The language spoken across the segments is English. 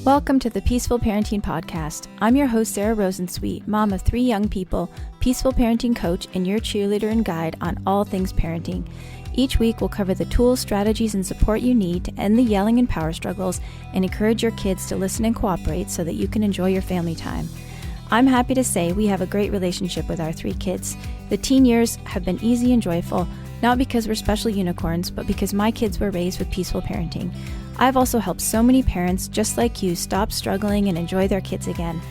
Welcome to the Peaceful Parenting Podcast. I'm your host, Sarah Rosensweet, mom of 3 young people, peaceful parenting coach, and your cheerleader and guide on all things parenting. Each week, we'll cover the tools, strategies, and support you need to end the yelling and power struggles and encourage your kids to listen and cooperate so that you can enjoy your family time. I'm happy to say we have a great relationship with our 3 kids. The teen years have been easy and joyful, not because we're special unicorns, but because my kids were raised with peaceful parenting. I've also helped so many parents just like you stop struggling and enjoy their kids again.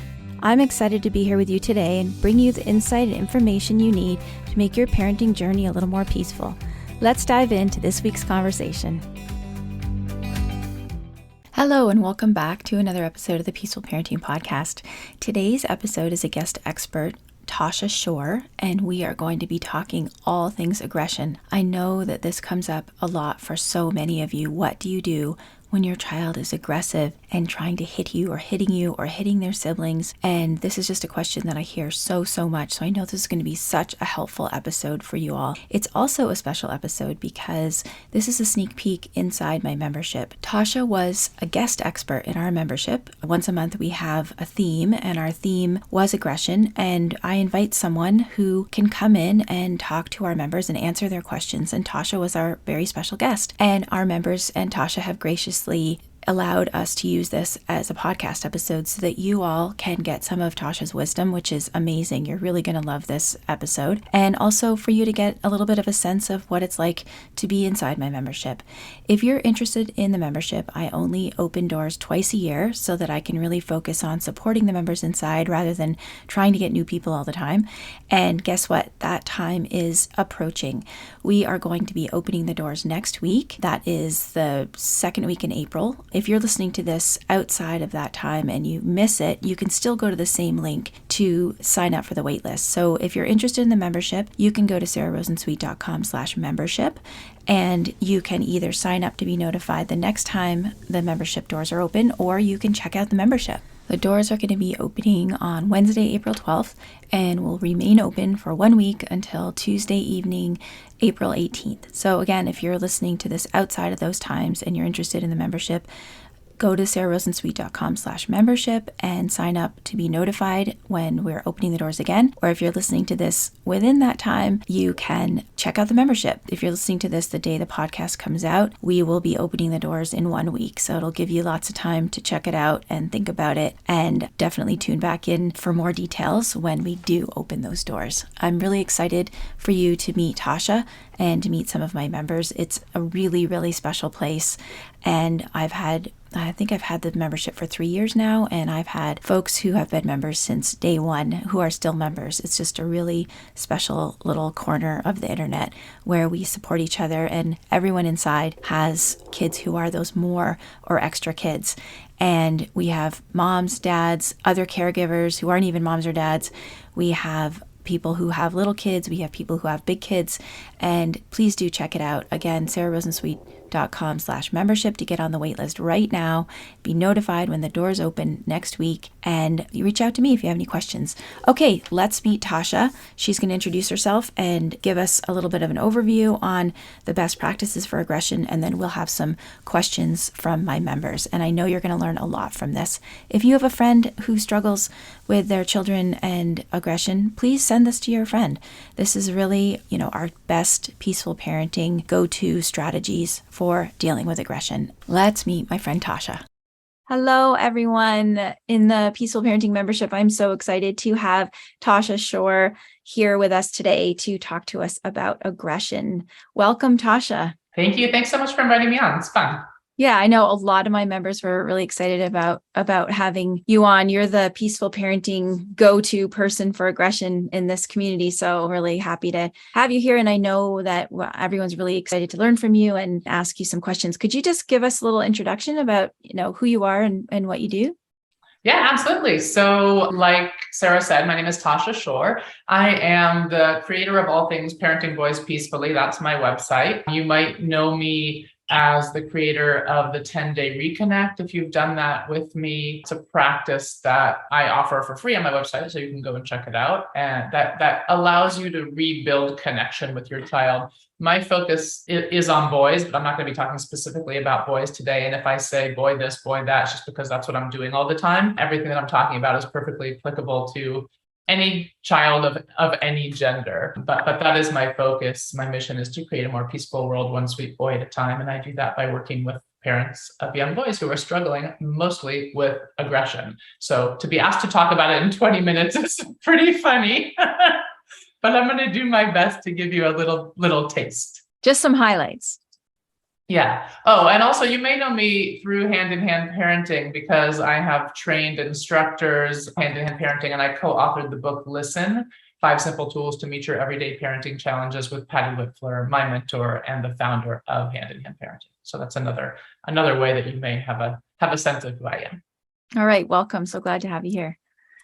I'm excited to be here with you today and bring you the insight and information you need to make your parenting journey a little more peaceful. Let's dive into this week's conversation. Hello and welcome back to another episode of the Peaceful Parenting Podcast. Today's episode is a guest expert, Tosha Schore, and we are going to be talking all things aggression. I know that this comes up a lot for so many of you. What do you do when your child is aggressive and trying to hit you or hitting their siblings? And this is just a question that I hear so much. So I know this is going to be such a helpful episode for you all. It's also a special episode because this is a sneak peek inside my membership. Tosha was a guest expert in our membership. Once a month we have a theme, and our theme was aggression, and I invite someone who can come in and talk to our members and answer their questions. And Tosha was our very special guest. And our members and Tosha have graciously allowed us to use this as a podcast episode so that you all can get some of Tosha's wisdom, which is amazing. You're really going to love this episode. And also for you to get a little bit of a sense of what it's like to be inside my membership. If you're interested in the membership, I only open doors twice a year so that I can really focus on supporting the members inside rather than trying to get new people all the time. And guess what? That time is approaching. We are going to be opening the doors next week. That is the second week in April. If you're listening to this outside of that time and you miss it, you can still go to the same link to sign up for the wait list. So if you're interested in the membership, you can go to sararosensweet.com/membership, and you can either sign up to be notified the next time the membership doors are open, or you can check out the membership. The doors are going to be opening on Wednesday, April 12th, and will remain open for 1 week until Tuesday evening, April 18th. So again, if you're listening to this outside of those times and you're interested in the membership, go to sararosensweet.com/membership and sign up to be notified when we're opening the doors again. Or if you're listening to this within that time, you can check out the membership. If you're listening to this the day the podcast comes out, we will be opening the doors in 1 week. So it'll give you lots of time to check it out and think about it, and definitely tune back in for more details when we do open those doors. I'm really excited for you to meet Tosha and to meet some of my members. It's a really special place, and I think I've had the membership for 3 years now, and I've had folks who have been members since day one who are still members. It's just a really special little corner of the internet where we support each other, and everyone inside has kids who are those more or extra kids. And we have moms, dads, other caregivers who aren't even moms or dads. We have people who have little kids. We have people who have big kids. And please do check it out. Again, sararosensweet.com/membership to get on the wait list right now. Be notified when the doors open next week, and you reach out to me if you have any questions. Okay, let's meet Tosha. She's going to introduce herself and give us a little bit of an overview on the best practices for aggression, and then we'll have some questions from my members. And I know you're going to learn a lot from this. If you have a friend who struggles with their children and aggression, please send this to your friend. This is really, our best peaceful parenting go-to strategies for dealing with aggression. Let's meet my friend Tosha. Hello, everyone in the Peaceful Parenting membership. I'm so excited to have Tosha Schore here with us today to talk to us about aggression. Welcome, Tosha. Thank you. Thanks so much for inviting me on. It's fun. Yeah, I know a lot of my members were really excited about having you on. You're the peaceful parenting go-to person for aggression in this community. So really happy to have you here. And I know that everyone's really excited to learn from you and ask you some questions. Could you just give us a little introduction about, who you are and what you do? Yeah, absolutely. So like Sarah said, my name is Tosha Schore. I am the creator of all things Parenting Boys Peacefully. That's my website. You might know me as the creator of the 10-Day Reconnect. If you've done that with me, it's a practice that I offer for free on my website, so you can go and check it out. And that allows you to rebuild connection with your child my focus is on boys, but I'm not going to be talking specifically about boys today. And if I say boy this, boy that, it's just because that's what I'm doing all the time. Everything that I'm talking about is perfectly applicable to any child of any gender. But that is my focus. My mission is to create a more peaceful world, one sweet boy at a time. And I do that by working with parents of young boys who are struggling mostly with aggression. So to be asked to talk about it in 20 minutes is pretty funny, but I'm going to do my best to give you a little taste. Just some highlights. Yeah. Oh, and also you may know me through hand-in-hand parenting because I have trained instructors hand-in-hand parenting, and I co-authored the book Listen, 5 Simple Tools to Meet Your Everyday Parenting Challenges with Patty Whitfler, my mentor and the founder of Hand-in-Hand Parenting. So that's another way that you may have a sense of who I am. All right. Welcome. So glad to have you here.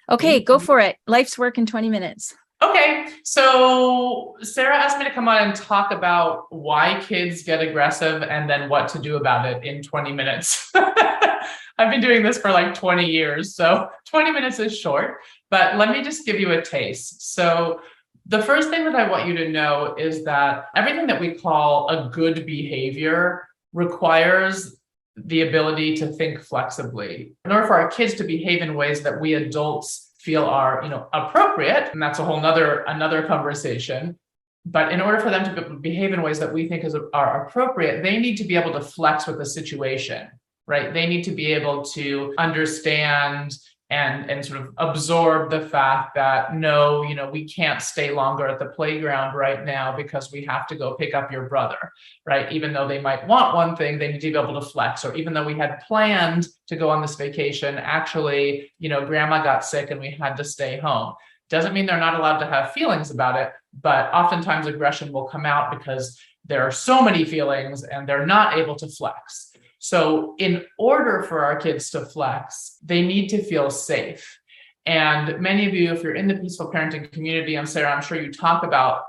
Okay, go for it. Life's work in 20 minutes. Okay, so Sarah asked me to come on and talk about why kids get aggressive and then what to do about it in 20 minutes. I've been doing this for like 20 years, so 20 minutes is short, but let me just give you a taste. So the first thing that I want you to know is that everything that we call a good behavior requires the ability to think flexibly. In order for our kids to behave in ways that we adults feel are, appropriate, and that's a whole another conversation. But in order for them to behave in ways that we think are appropriate, they need to be able to flex with the situation, right? They need to be able to understand and sort of absorb the fact that no, we can't stay longer at the playground right now because we have to go pick up your brother, right? Even though they might want one thing, they need to be able to flex. Or even though we had planned to go on this vacation, actually, grandma got sick and we had to stay home. Doesn't mean they're not allowed to have feelings about it, but oftentimes aggression will come out because there are so many feelings and they're not able to flex. So in order for our kids to flex, they need to feel safe. And many of you, if you're in the peaceful parenting community, and Sarah, I'm sure you talk about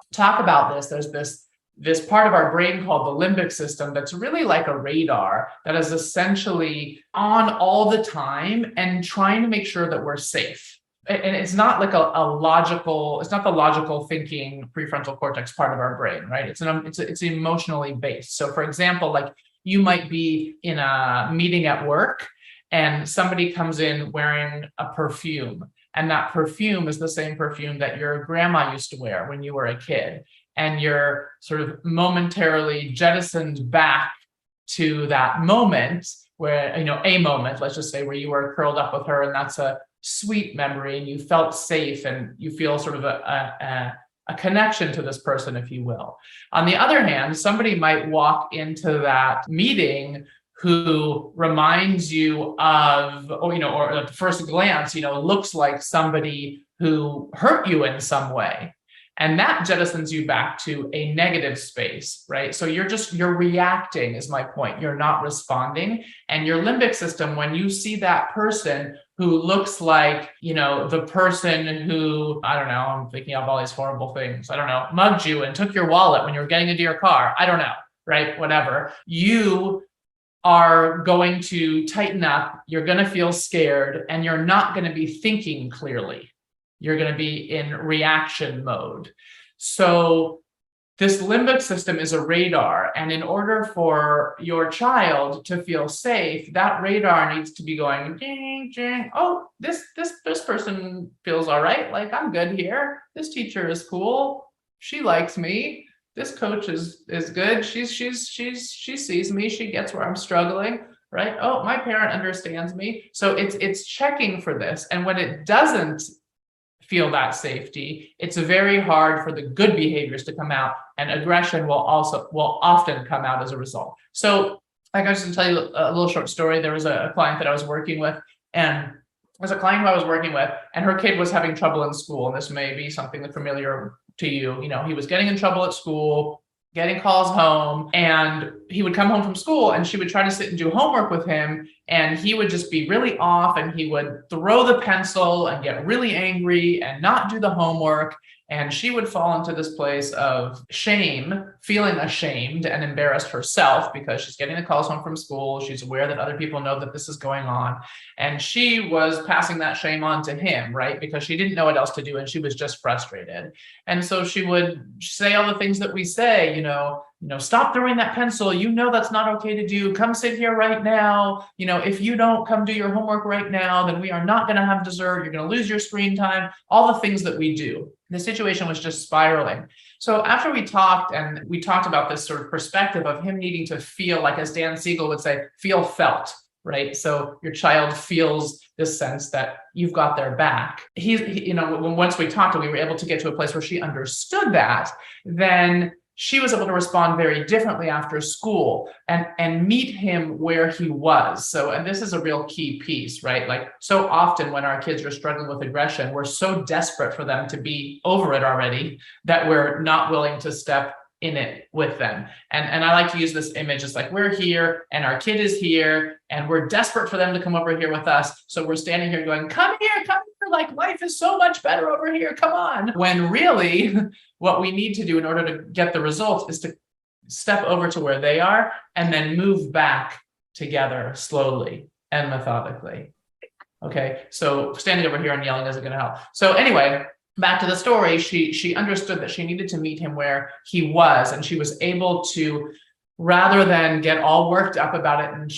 this. There's this part of our brain called the limbic system that's really like a radar that is essentially on all the time and trying to make sure that we're safe. And it's not like it's not the logical thinking prefrontal cortex part of our brain, right? It's emotionally based. So for example, like you might be in a meeting at work and somebody comes in wearing a perfume, and that perfume is the same perfume that your grandma used to wear when you were a kid. And you're sort of momentarily jettisoned back to that moment where, a moment, let's just say, where you were curled up with her, and that's a sweet memory and you felt safe and you feel sort of a connection to this person, if you will. On the other hand, somebody might walk into that meeting who reminds you of, or at first glance, looks like somebody who hurt you in some way. And that jettisons you back to a negative space, right? So you're reacting is my point. You're not responding. And your limbic system, when you see that person who looks like, the person who, I don't know, I'm thinking of all these horrible things. I don't know, mugged you and took your wallet when you were getting into your car. I don't know, right? Whatever. You are going to tighten up. You're going to feel scared and you're not going to be thinking clearly. You're going to be in reaction mode. So this limbic system is a radar. And in order for your child to feel safe, that radar needs to be going, ding, ding. Oh, this person feels all right. Like, I'm good here. This teacher is cool. She likes me. This coach is good. She sees me. She gets where I'm struggling. Right? Oh, my parent understands me. So it's checking for this. And when it doesn't feel that safety, it's very hard for the good behaviors to come out, and aggression will often come out as a result. So like I was going to tell you a little short story. There was a client that I was working with, and her kid was having trouble in school. And this may be something that's familiar to you. He was getting in trouble at school, getting calls home, and he would come home from school and she would try to sit and do homework with him. And he would just be really off and he would throw the pencil and get really angry and not do the homework. And she would fall into this place of shame, feeling ashamed and embarrassed herself because she's getting the calls home from school. She's aware that other people know that this is going on. And she was passing that shame on to him, right? Because she didn't know what else to do and she was just frustrated. And so she would say all the things that we say, stop throwing that pencil. That's not okay to do. Come sit here right now. If you don't come do your homework right now, then we are not going to have dessert. You're going to lose your screen time. All the things that we do. The situation was just spiraling. So after we talked about this sort of perspective of him needing to feel, like as Dan Siegel would say, feel felt, right? So your child feels this sense that you've got their back. Once we talked and we were able to get to a place where she understood that, then she was able to respond very differently after school and meet him where he was. And this is a real key piece, right? Like so often when our kids are struggling with aggression, we're so desperate for them to be over it already that we're not willing to step in it with them. And I like to use this image. It's like we're here and our kid is here and we're desperate for them to come over here with us. So we're standing here going, come here, like life is so much better over here. Come on. When really what we need to do in order to get the results is to step over to where they are and then move back together slowly and methodically. Okay. So standing over here and yelling isn't going to help. So anyway, back to the story, she understood that she needed to meet him where he was, and she was able to, rather than get all worked up about it and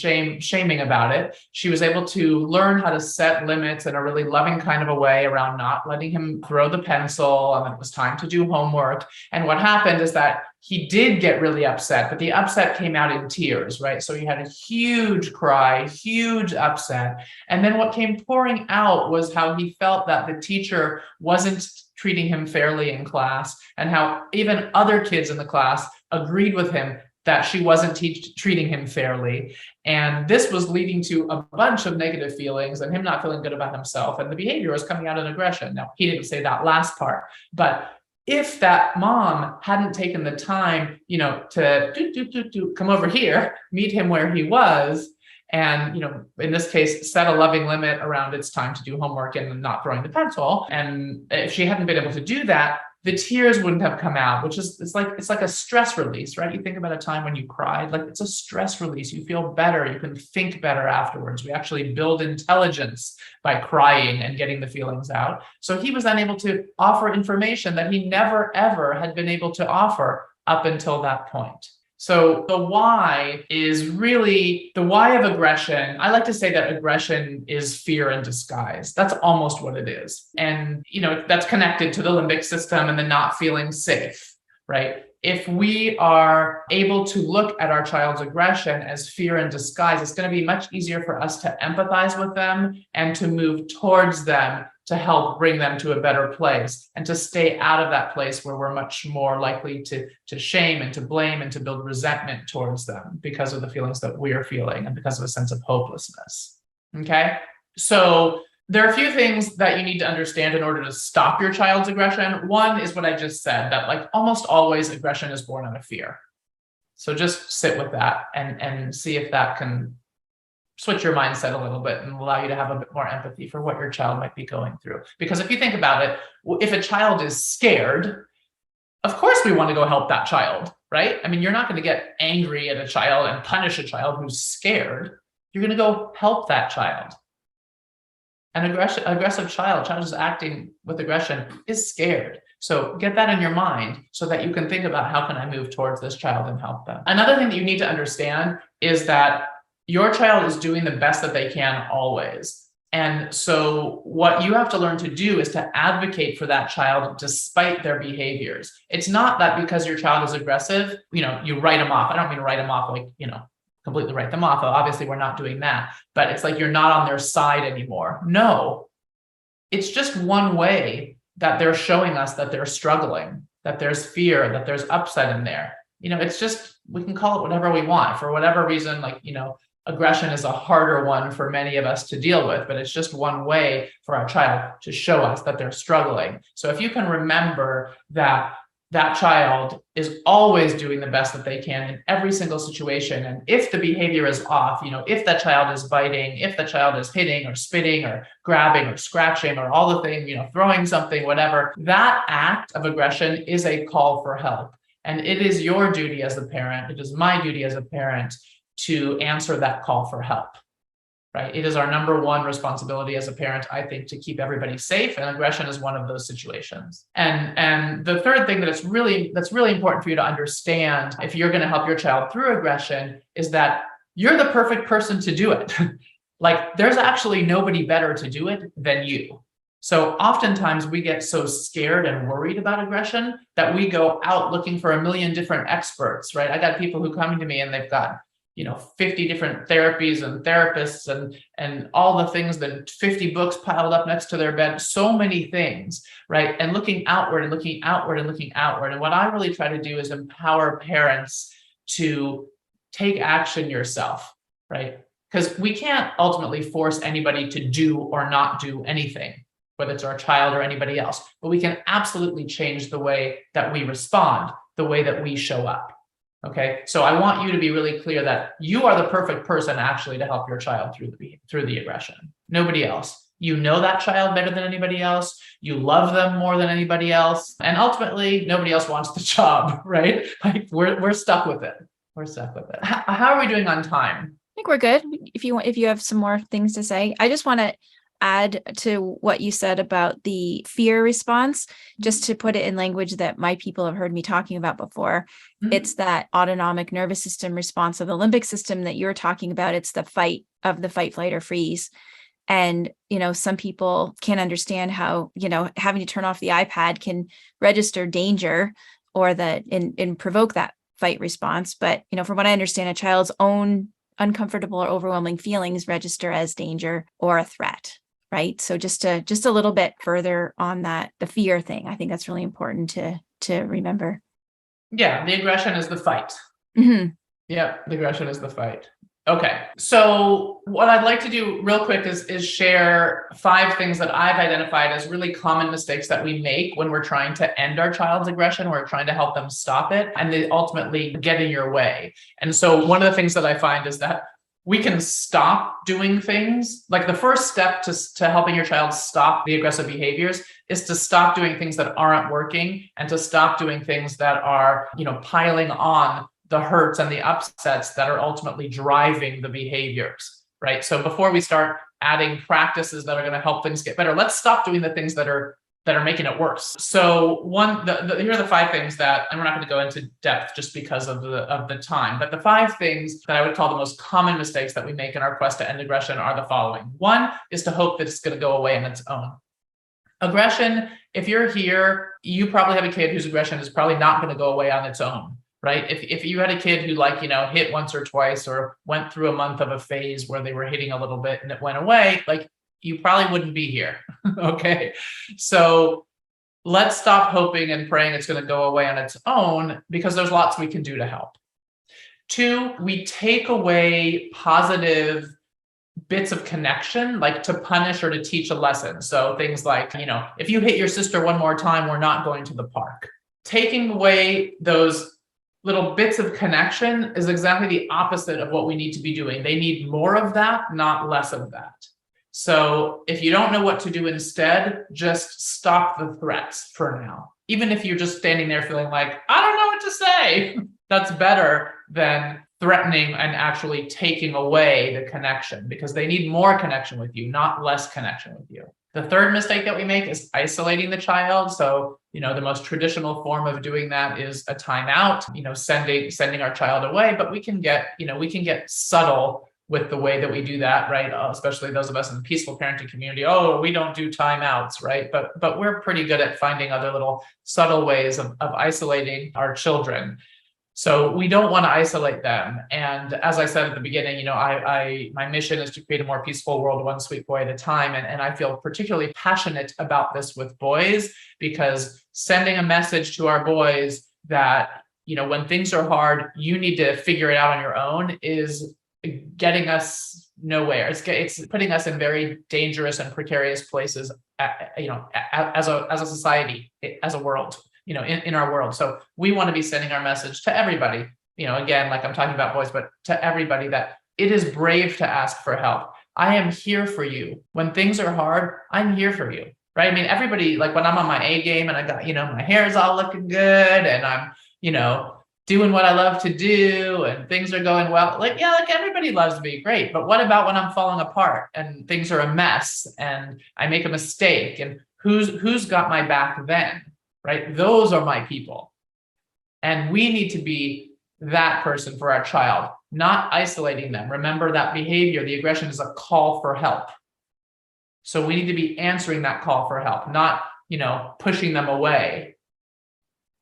shaming about it, she was able to learn how to set limits in a really loving kind of a way around not letting him throw the pencil, and it was time to do homework. And what happened is that he did get really upset, but the upset came out in tears, right? So he had a huge cry, huge upset. And then what came pouring out was how he felt that the teacher wasn't treating him fairly in class, and how even other kids in the class agreed with him that she wasn't treating him fairly. And this was leading to a bunch of negative feelings and him not feeling good about himself. And the behavior was coming out in aggression. Now, he didn't say that last part, but if that mom hadn't taken the time, to come over here, meet him where he was, and, in this case, set a loving limit around it's time to do homework and not throwing the pencil. And if she hadn't been able to do that, the tears wouldn't have come out, which is, it's like a stress release, right? You think about a time when you cried, like it's a stress release. You feel better. You can think better afterwards. We actually build intelligence by crying and getting the feelings out. So he was then able to offer information that he never, ever had been able to offer up until that point. So the why is really the why of aggression. I like to say that aggression is fear in disguise. That's almost what it is. And, that's connected to the limbic system and the not feeling safe, right? If we are able to look at our child's aggression as fear in disguise, it's going to be much easier for us to empathize with them and to move towards them to help bring them to a better place and to stay out of that place where we're much more likely to shame and to blame and to build resentment towards them because of the feelings that we're feeling and because of a sense of hopelessness. Okay. So there are a few things that you need to understand in order to stop your child's aggression. One is what I just said, that like almost always aggression is born out of fear. So just sit with that and see if that can switch your mindset a little bit and allow you to have a bit more empathy for what your child might be going through. Because if you think about it, if a child is scared, of course we want to go help that child, right? I mean, you're not going to get angry at a child and punish a child who's scared. You're going to go help that child. An aggressive child is acting with aggression, is scared. So get that in your mind so that you can think about how can I move towards this child and help them. Another thing that you need to understand is that your child is doing the best that they can always. And so what you have to learn to do is to advocate for that child despite their behaviors. It's not that because your child is aggressive, you write them off. I don't mean to write them off like, completely write them off. Obviously, we're not doing that, but it's like you're not on their side anymore. No, it's just one way that they're showing us that they're struggling, that there's fear, that there's upset in there. It's just, we can call it whatever we want for whatever reason, aggression is a harder one for many of us to deal with, but it's just one way for our child to show us that they're struggling. So if you can remember that that child is always doing the best that they can in every single situation. And if the behavior is off, if that child is biting, if the child is hitting or spitting or grabbing or scratching or all the things, throwing something, whatever, that act of aggression is a call for help. And it is your duty as a parent, it is my duty as a parent to answer that call for help. Right? It is our number one responsibility as a parent, I think, to keep everybody safe, and aggression is one of those situations. And the third thing that's really important for you to understand if you're going to help your child through aggression is that you're the perfect person to do it. Like, there's actually nobody better to do it than you. So oftentimes we get so scared and worried about aggression that we go out looking for a million different experts, right? I got people who come to me and they've got 50 different therapies and therapists and all the things, that 50 books piled up next to their bed, so many things, right? And looking outward and looking outward and looking outward. And what I really try to do is empower parents to take action yourself, right? Because we can't ultimately force anybody to do or not do anything, whether it's our child or anybody else, but we can absolutely change the way that we respond, the way that we show up. Okay, so I want you to be really clear that you are the perfect person actually to help your child through the aggression. Nobody else. You know that child better than anybody else. You love them more than anybody else, and ultimately, nobody else wants the job, right? Like we're stuck with it. We're stuck with it. How are we doing on time? I think we're good. If you have some more things to say, I just want to add to what you said about the fear response, just to put it in language that my people have heard me talking about before. Mm-hmm. It's that autonomic nervous system response of the limbic system that you're talking about. It's the fight, flight, or freeze. And, some people can't understand how, having to turn off the iPad can register danger or that and provoke that fight response. But, from what I understand, a child's own uncomfortable or overwhelming feelings register as danger or a threat. Right. So just a little bit further on that, the fear thing, I think that's really important to remember. Yeah. The aggression is the fight. Mm-hmm. Yeah. The aggression is the fight. Okay. So what I'd like to do real quick is share 5 things that I've identified as really common mistakes that we make when we're trying to end our child's aggression. We're trying to help them stop it, and they ultimately get in your way. And so one of the things that I find is that we can stop doing things. Like, the first step to helping your child stop the aggressive behaviors is to stop doing things that aren't working, and to stop doing things that are, piling on the hurts and the upsets that are ultimately driving the behaviors, right? So before we start adding practices that are going to help things get better, let's stop doing the things that are making it worse. So here are the 5 things that, and we're not going to go into depth just because of the time, but the 5 things that I would call the most common mistakes that we make in our quest to end aggression are the following. 1 is to hope that it's going to go away on its own. Aggression, if you're here, you probably have a kid whose aggression is probably not going to go away on its own, right? If you had a kid who hit once or twice or went through a month of a phase where they were hitting a little bit and it went away, you probably wouldn't be here. Okay. So let's stop hoping and praying it's going to go away on its own, because there's lots we can do to help. 2, we take away positive bits of connection, like to punish or to teach a lesson. So things like, if you hit your sister one more time, we're not going to the park. Taking away those little bits of connection is exactly the opposite of what we need to be doing. They need more of that, not less of that. So if you don't know what to do instead, just stop the threats for now. Even if you're just standing there feeling like, I don't know what to say, that's better than threatening and actually taking away the connection, because they need more connection with you, not less connection with you. The third mistake that we make is isolating the child. So, the most traditional form of doing that is a timeout, sending our child away, but we can get subtle with the way that we do that, right? Especially those of us in the peaceful parenting community. Oh, we don't do timeouts, right? But we're pretty good at finding other little subtle ways of isolating our children. So we don't want to isolate them. And as I said at the beginning, my mission is to create a more peaceful world, one sweet boy at a time. And I feel particularly passionate about this with boys, because sending a message to our boys that, when things are hard, you need to figure it out on your own is getting us nowhere. It's putting us in very dangerous and precarious places, as a society, as a world. in our world. So we want to be sending our message to everybody, again, like I'm talking about boys, but to everybody, that it is brave to ask for help. I am here for you. When things are hard, I'm here for you. Right. I mean, everybody, like when I'm on my A game and I got, my hair is all looking good and I'm, doing what I love to do and things are going well. Like everybody loves me. Great. But what about when I'm falling apart and things are a mess and I make a mistake, and who's got my back then? Right. Those are my people. And we need to be that person for our child, not isolating them. Remember that behavior, the aggression, is a call for help. So we need to be answering that call for help, not, pushing them away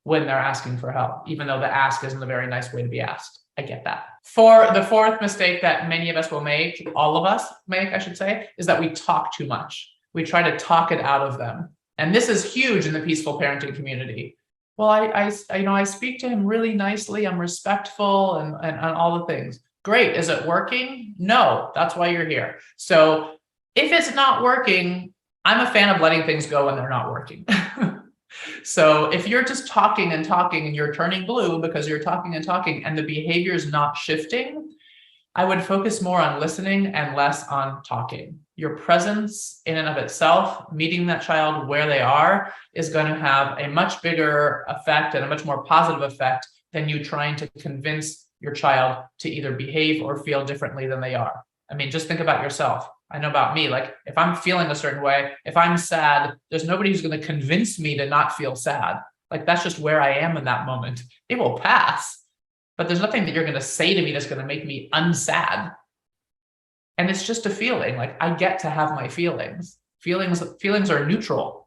when they're asking for help, even though the ask isn't a very nice way to be asked. I get that. For the fourth mistake that many of us will make, all of us make, I should say, is that we talk too much. We try to talk it out of them. And this is huge in the peaceful parenting community. Well, I speak to him really nicely. I'm respectful and all the things. Great. Is it working? No, that's why you're here. So if it's not working, I'm a fan of letting things go when they're not working. So if you're just talking and talking and you're turning blue because you're talking and talking and the behavior is not shifting, I would focus more on listening and less on talking. Your presence in and of itself, meeting that child where they are, is going to have a much bigger effect and a much more positive effect than you trying to convince your child to either behave or feel differently than they are. I mean, just think about yourself. I know about me, like if I'm feeling a certain way, if I'm sad, there's nobody who's going to convince me to not feel sad. Like that's just where I am in that moment. It will pass, but there's nothing that you're going to say to me that's going to make me unsad. And it's just a feeling. Like I get to have my feelings. Feelings are neutral.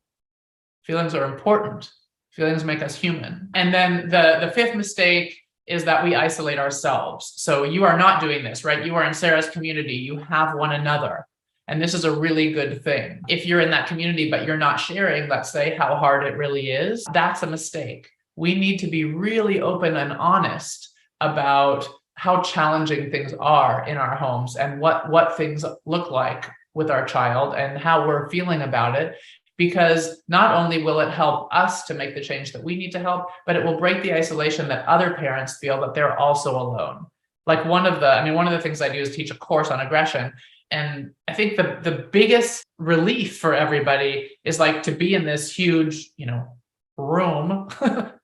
Feelings are important. Feelings make us human. And then the fifth mistake is that we isolate ourselves. So you are not doing this, right? You are in Sarah's community. You have one another. And this is a really good thing. If you're in that community, but you're not sharing, let's say, how hard it really is, that's a mistake. We need to be really open and honest about how challenging things are in our homes and what things look like with our child and how we're feeling about it. Because not only will it help us to make the change that we need to help, but it will break the isolation that other parents feel that they're also alone. Like one of the things I do is teach a course on aggression. And I think the biggest relief for everybody is like to be in this huge, room,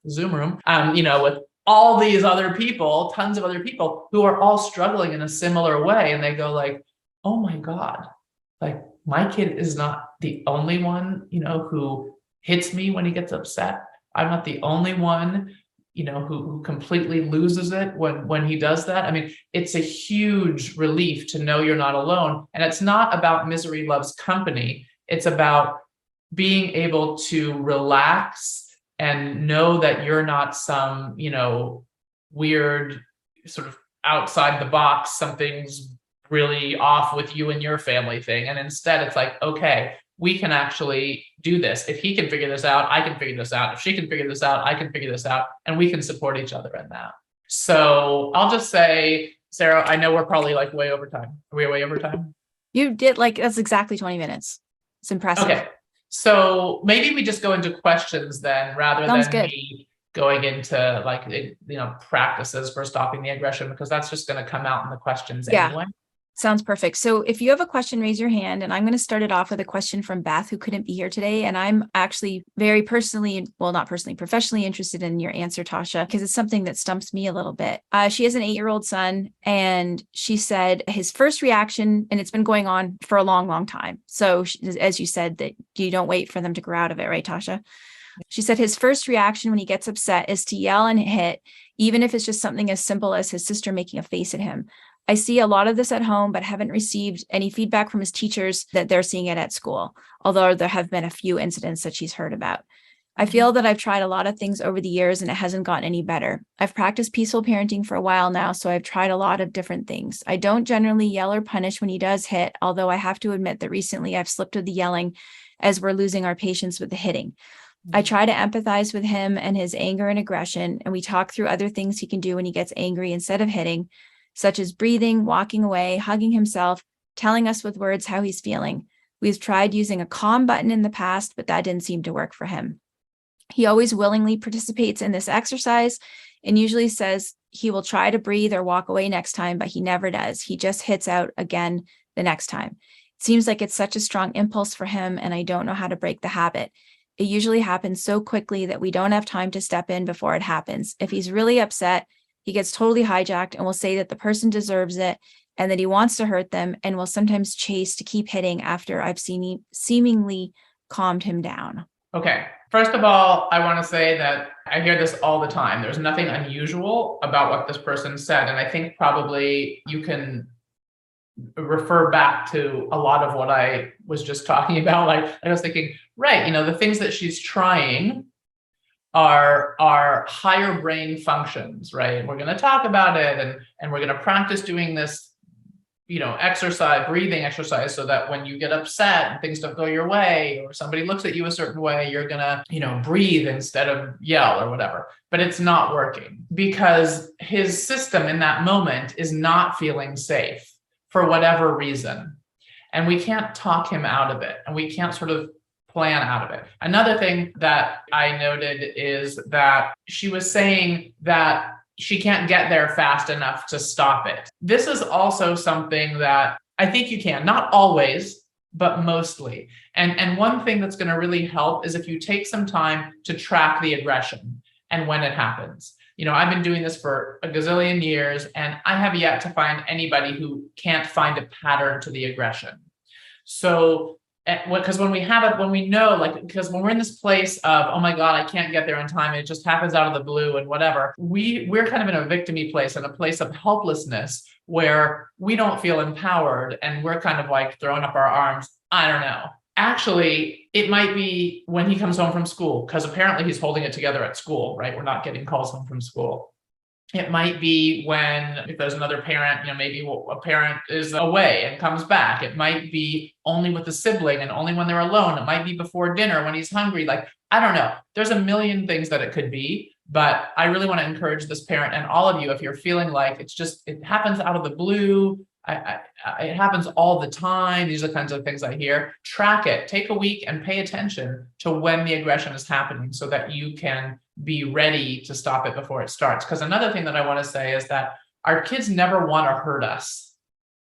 Zoom room, with all these other people, tons of other people who are all struggling in a similar way. And they go like, oh my God, like my kid is not the only one, who hits me when he gets upset. I'm not the only one, who completely loses it when he does that. I mean, it's a huge relief to know you're not alone. And it's not about misery loves company. It's about being able to relax and know that you're not some, weird sort of outside the box, something's really off with you and your family thing. And instead it's like, okay, we can actually do this. If he can figure this out, I can figure this out. If she can figure this out, I can figure this out. And we can support each other in that. So I'll just say, Sarah, I know we're probably like way over time. Are we way over time? You did that's exactly 20 minutes. It's impressive. Okay. So maybe we just go into questions then rather Sounds than good. me going into practices for stopping the aggression, because that's just going to come out in the questions anyway. Sounds perfect. So if you have a question, raise your hand. And I'm going to start it off with a question from Beth, who couldn't be here today. And I'm actually very professionally interested in your answer, Tosha, because it's something that stumps me a little bit. She has an 8-year-old son, and she said his first reaction, and it's been going on for a long, long time. So as you said, that you don't wait for them to grow out of it, right, Tosha? She said his first reaction when he gets upset is to yell and hit, even if it's just something as simple as his sister making a face at him. I see a lot of this at home, but haven't received any feedback from his teachers that they're seeing it at school, although there have been a few incidents that she's heard about. I feel that I've tried a lot of things over the years and it hasn't gotten any better. I've practiced peaceful parenting for a while now, so I've tried a lot of different things. I don't generally yell or punish when he does hit, although I have to admit that recently I've slipped with the yelling as we're losing our patience with the hitting. I try to empathize with him and his anger and aggression, and we talk through other things he can do when he gets angry instead of hitting, such as breathing, walking away, hugging himself, telling us with words how he's feeling. We've tried using a calm button in the past, but that didn't seem to work for him. He always willingly participates in this exercise and usually says he will try to breathe or walk away next time, but he never does. He just hits out again the next time. It seems like it's such a strong impulse for him, and I don't know how to break the habit. It usually happens so quickly that we don't have time to step in before it happens. If he's really upset, he gets totally hijacked and will say that the person deserves it and that he wants to hurt them, and will sometimes chase to keep hitting after I've seemingly calmed him down. Okay. First of all, I want to say that I hear this all the time. There's nothing unusual about what this person said. And I think probably you can refer back to a lot of what I was just talking about. Like, I was thinking, right, the things that she's trying are higher brain functions, right? We're going to talk about it, and we're going to practice doing this, breathing exercise, so that when you get upset and things don't go your way, or somebody looks at you a certain way, you're going to, breathe instead of yell or whatever. But it's not working because his system in that moment is not feeling safe for whatever reason. And we can't talk him out of it, and we can't sort of plan out of it. Another thing that I noted is that she was saying that she can't get there fast enough to stop it. This is also something that I think you can, not always, but mostly. And one thing that's going to really help is if you take some time to track the aggression and when it happens. I've been doing this for a gazillion years, and I have yet to find anybody who can't find a pattern to the aggression. So, because when we have it, when we know, because when we're in this place of, oh my God, I can't get there in time, it just happens out of the blue and whatever, we're kind of in a victim-y place, and a place of helplessness where we don't feel empowered, and we're kind of like throwing up our arms. I don't know. Actually, it might be when he comes home from school, because apparently he's holding it together at school, right? We're not getting calls home from school. It might be if there's another parent, maybe a parent is away and comes back. It might be only with the sibling and only when they're alone. It might be before dinner when he's hungry. I don't know. There's a million things that it could be, but I really want to encourage this parent and all of you, if you're feeling like it happens out of the blue, it happens all the time. These are the kinds of things I hear. Track it, take a week and pay attention to when the aggression is happening so that you can be ready to stop it before it starts. Because another thing that I want to say is that our kids never want to hurt us.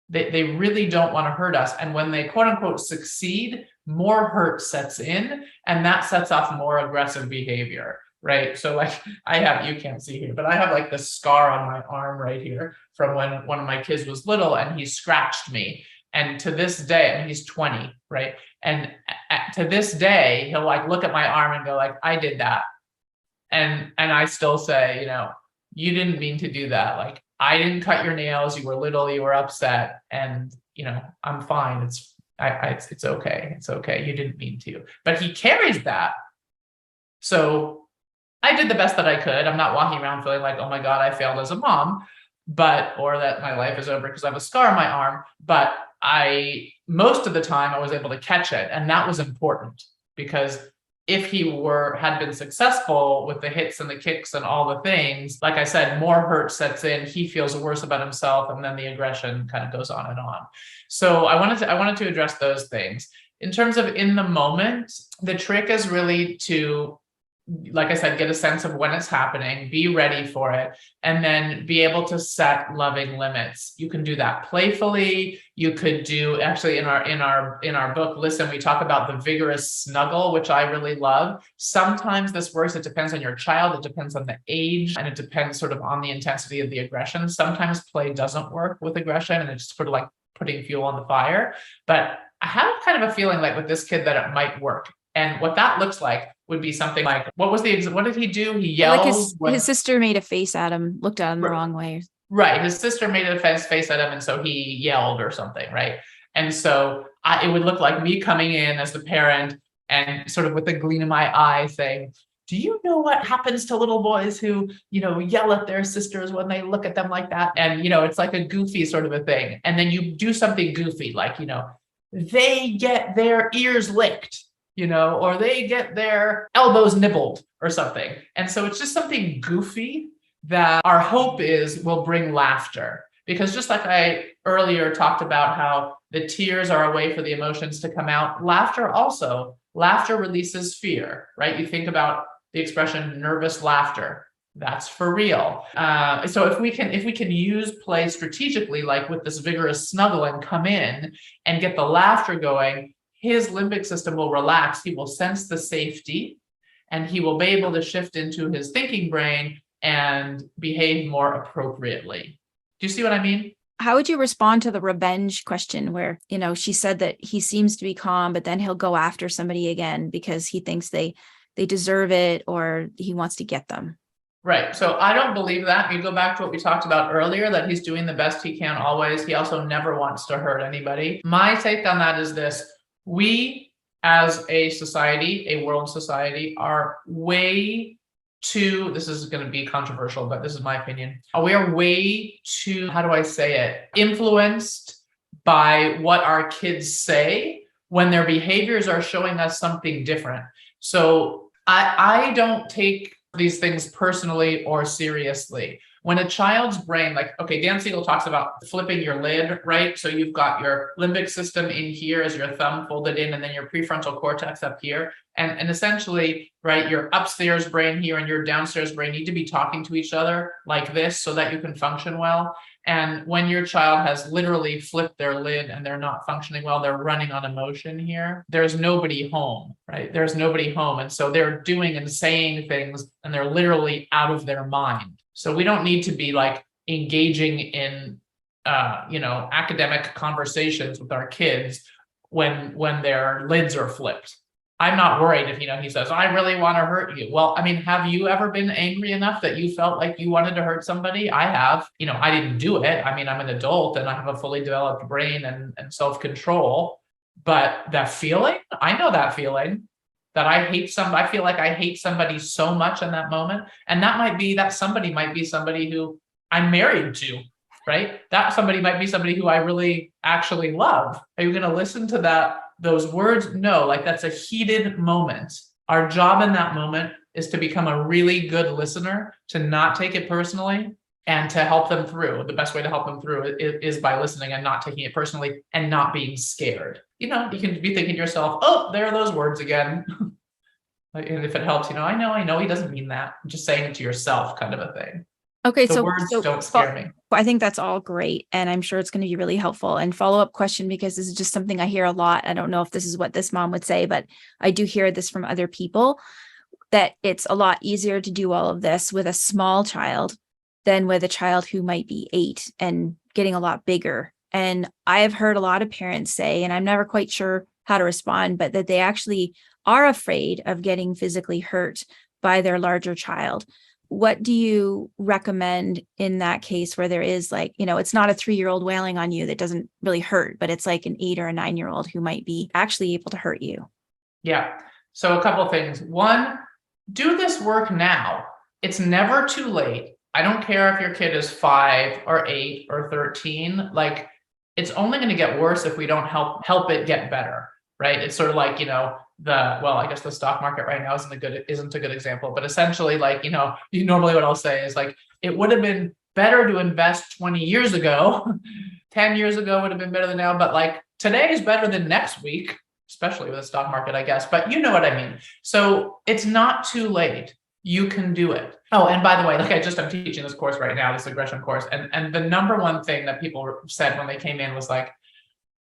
They really don't want to hurt us. And when they quote unquote succeed, more hurt sets in, and that sets off more aggressive behavior. Right. So you can't see here, but I have this scar on my arm right here from when one of my kids was little and he scratched me. And to this day, and he's 20, right? And to this day, he'll look at my arm and go I did that. And I still say, you didn't mean to do that. I didn't cut your nails. You were little, you were upset, and I'm fine. It's okay. It's okay. You didn't mean to. But he carries that. So I did the best that I could. I'm not walking around feeling oh my God, I failed as a mom, or that my life is over because I have a scar on my arm. But most of the time I was able to catch it. And that was important, because if he had been successful with the hits and the kicks and all the things, like I said, more hurt sets in. He feels worse about himself, and then the aggression kind of goes on and on. So I wanted to address those things. In terms of in the moment, the trick is really to, like I said, get a sense of when it's happening, be ready for it, and then be able to set loving limits. You can do that playfully. You could do, actually, in our book, Listen, we talk about the vigorous snuggle, which I really love. Sometimes this works. It depends on your child. It depends on the age, and it depends sort of on the intensity of the aggression. Sometimes play doesn't work with aggression, and it's sort of putting fuel on the fire. But I have kind of a feeling with this kid that it might work. And what that looks like would be something what did he do? He yelled. His sister made a face at him, looked at him the wrong way. Right. His sister made a face at him, and so he yelled or something, right? And so it would look like me coming in as the parent and sort of with a gleam in my eye saying, do you know what happens to little boys who, yell at their sisters when they look at them like that? And, it's like a goofy sort of a thing. And then you do something goofy, they get their ears licked, or they get their elbows nibbled or something. And so it's just something goofy that our hope will bring laughter. Because just like I earlier talked about how the tears are a way for the emotions to come out, laughter releases fear, right? You think about the expression nervous laughter. That's for real. So if we can use play strategically, like with this vigorous snuggling, come in and get the laughter going, his limbic system will relax. He will sense the safety, and he will be able to shift into his thinking brain and behave more appropriately. Do you see what I mean? How would you respond to the revenge question where, she said that he seems to be calm, but then he'll go after somebody again because he thinks they deserve it or he wants to get them? Right. So I don't believe that. You go back to what we talked about earlier, that he's doing the best he can always. He also never wants to hurt anybody. My take on that is this: we as a society, a world society, are way too, this is going to be controversial, but this is my opinion. We are way too, how do I say it, influenced by what our kids say when their behaviors are showing us something different. So I don't take these things personally or seriously. When a child's brain, like, okay, Dan Siegel talks about flipping your lid, right? So you've got your limbic system in here as your thumb folded in, and then your prefrontal cortex up here. And essentially, right, your upstairs brain here and your downstairs brain need to be talking to each other like this so that you can function well. And when your child has literally flipped their lid and they're not functioning well, they're running on emotion here, there's nobody home, right? There's nobody home. And so they're doing and saying things and they're literally out of their mind. So we don't need to be like engaging in, academic conversations with our kids when their lids are flipped. I'm not worried if, he says, I really want to hurt you. Well, I mean, have you ever been angry enough that you felt like you wanted to hurt somebody? I have. I didn't do it. I mean, I'm an adult and I have a fully developed brain and self-control. But that feeling, I know that feeling that I feel like I hate somebody so much in that moment. And that somebody might be somebody who I'm married to, right? That somebody might be somebody who I really actually love. Are you going to listen to those words? No, like that's a heated moment. Our job in that moment is to become a really good listener, to not take it personally, and to help them through. The best way to help them through is by listening and not taking it personally and not being scared. You can be thinking to yourself, oh, there are those words again. And if it helps, I know he doesn't mean that. I'm just saying it to yourself, kind of a thing. Okay, the words don't scare me. I think that's all great. And I'm sure it's going to be really helpful. And follow-up question, because this is just something I hear a lot. I don't know if this is what this mom would say, but I do hear this from other people, that it's a lot easier to do all of this with a small child than with a child who might be 8 and getting a lot bigger. And I have heard a lot of parents say, and I'm never quite sure how to respond, but that they actually are afraid of getting physically hurt by their larger child. What do you recommend in that case where there is it's not a 3-year-old wailing on you that doesn't really hurt, but it's like an 8 or a 9-year-old who might be actually able to hurt you? Yeah. So a couple of things. One, do this work now. It's never too late. I don't care if your kid is 5 or 8 or 13. Like, it's only going to get worse if we don't help it get better, right? It's sort of like, I guess the stock market right now isn't a good example, but essentially, normally what I'll say is it would have been better to invest 20 years ago. 10 years ago would have been better than now, but today is better than next week, especially with the stock market, I guess, but you know what I mean? So it's not too late. You can do it. Oh, and by the way, I'm teaching this course right now, this aggression course. And the number one thing that people said when they came in was oh,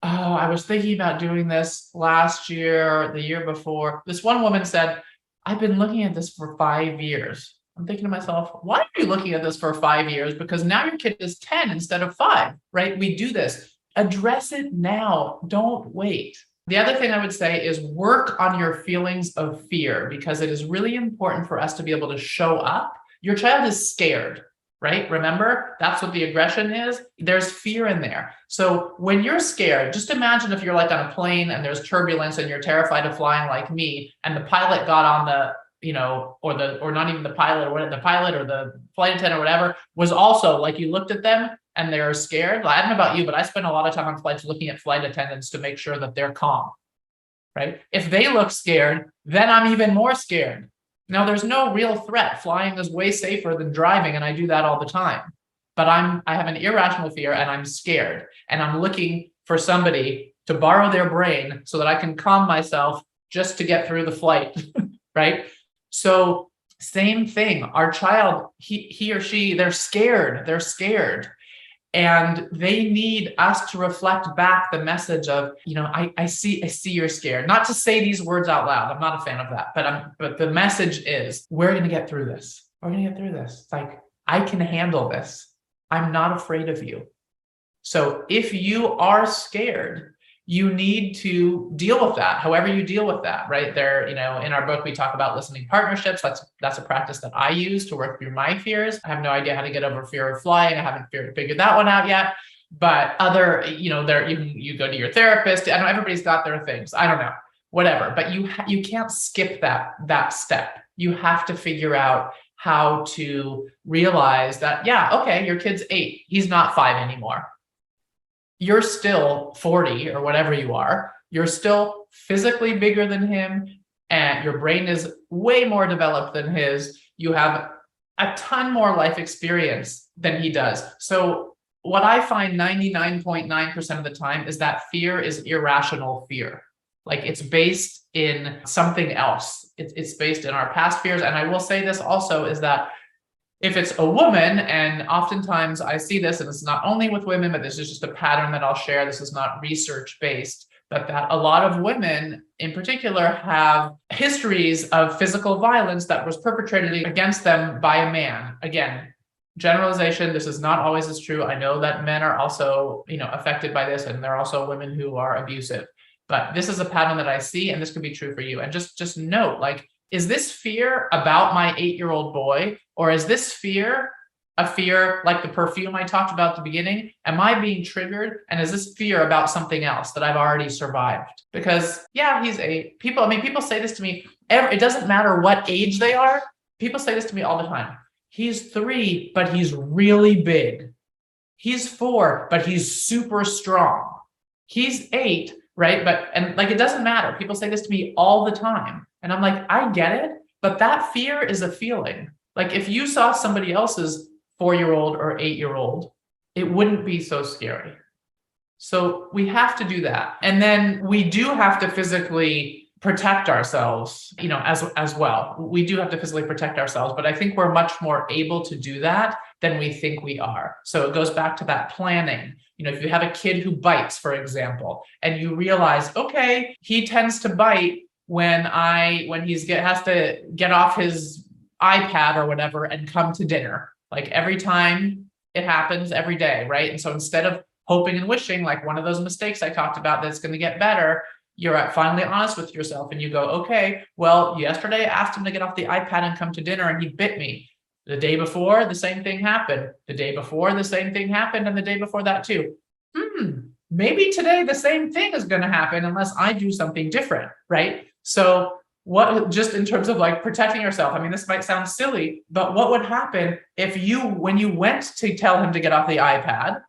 I was thinking about doing this last year, the year before. This one woman said, I've been looking at this for 5 years. I'm thinking to myself, why are you looking at this for 5 years? Because now your kid is 10 instead of 5, right? We do this. Address it now. Don't wait. The other thing I would say is work on your feelings of fear, because it is really important for us to be able to show up. Your child is scared, right? Remember, that's what the aggression is. There's fear in there. So when you're scared, just imagine if you're on a plane and there's turbulence and you're terrified of flying like me, and the pilot got on or not even the pilot, or the pilot or the flight attendant or whatever was also you looked at them and they're scared. I don't know about you, but I spend a lot of time on flights looking at flight attendants to make sure that they're calm, right? If they look scared, then I'm even more scared. Now, there's no real threat. Flying is way safer than driving, and I do that all the time. But I have an irrational fear, and I'm scared, and I'm looking for somebody to borrow their brain so that I can calm myself just to get through the flight, right? So Same thing. Our child, he or she, they're scared. They're scared. And they need us to reflect back the message of, I see you're scared. Not to say these words out loud. I'm not a fan of that. But the message is, we're going to get through this. We're going to get through this. It's like, I can handle this. I'm not afraid of you. So if you are scared, you need to deal with that, however you deal with that, right? There, in our book, we talk about listening partnerships. That's a practice that I use to work through my fears. I have no idea how to get over fear of flying. I haven't figured that one out yet. But other, there, you go to your therapist. I know everybody's got their things. I don't know, whatever. But you can't skip that step. You have to figure out how to realize that, yeah, okay, your kid's 8. He's not 5 anymore. You're still 40 or whatever you are. You're still physically bigger than him, and your brain is way more developed than his. You have a ton more life experience than he does. So what I find 99.9% of the time is that fear is irrational fear. Like, it's based in something else. It's based in our past fears. And I will say this also, is that if it's a woman, and oftentimes I see this, and it's not only with women, but this is just a pattern that I'll share. This is not research based, but that a lot of women in particular have histories of physical violence that was perpetrated against them by a man. Again, generalization, this is not always as true. I know that men are also, affected by this, and there are also women who are abusive. But this is a pattern that I see, and this could be true for you. And just note, like, is this fear about my 8-year-old boy, or is this fear a fear like the perfume I talked about at the beginning? Am I being triggered? And is this fear about something else that I've already survived? Because yeah, he's 8. People say this to me. It doesn't matter what age they are. People say this to me all the time. He's 3, but he's really big. He's 4, but he's super strong. He's 8, right? And it doesn't matter. People say this to me all the time. And I'm like, I get it, but that fear is a feeling. Like, if you saw somebody else's 4-year-old or 8-year-old, it wouldn't be so scary. So we have to do that. And then we do have to physically protect ourselves, as well. We do have to physically protect ourselves, but I think we're much more able to do that than we think we are. So it goes back to that planning. If you have a kid who bites, for example, and you realize, okay, he tends to bite when he has to get off his iPad or whatever and come to dinner. Like, every time it happens every day, right? And so instead of hoping and wishing, like one of those mistakes I talked about that's going to get better, you're finally honest with yourself and you go, okay, well, yesterday I asked him to get off the iPad and come to dinner and he bit me. The day before, the same thing happened. The day before, the same thing happened. And the day before that too. Maybe today the same thing is going to happen unless I do something different, right? So just in terms of like protecting yourself, this might sound silly, but what would happen if when you went to tell him to get off the iPad,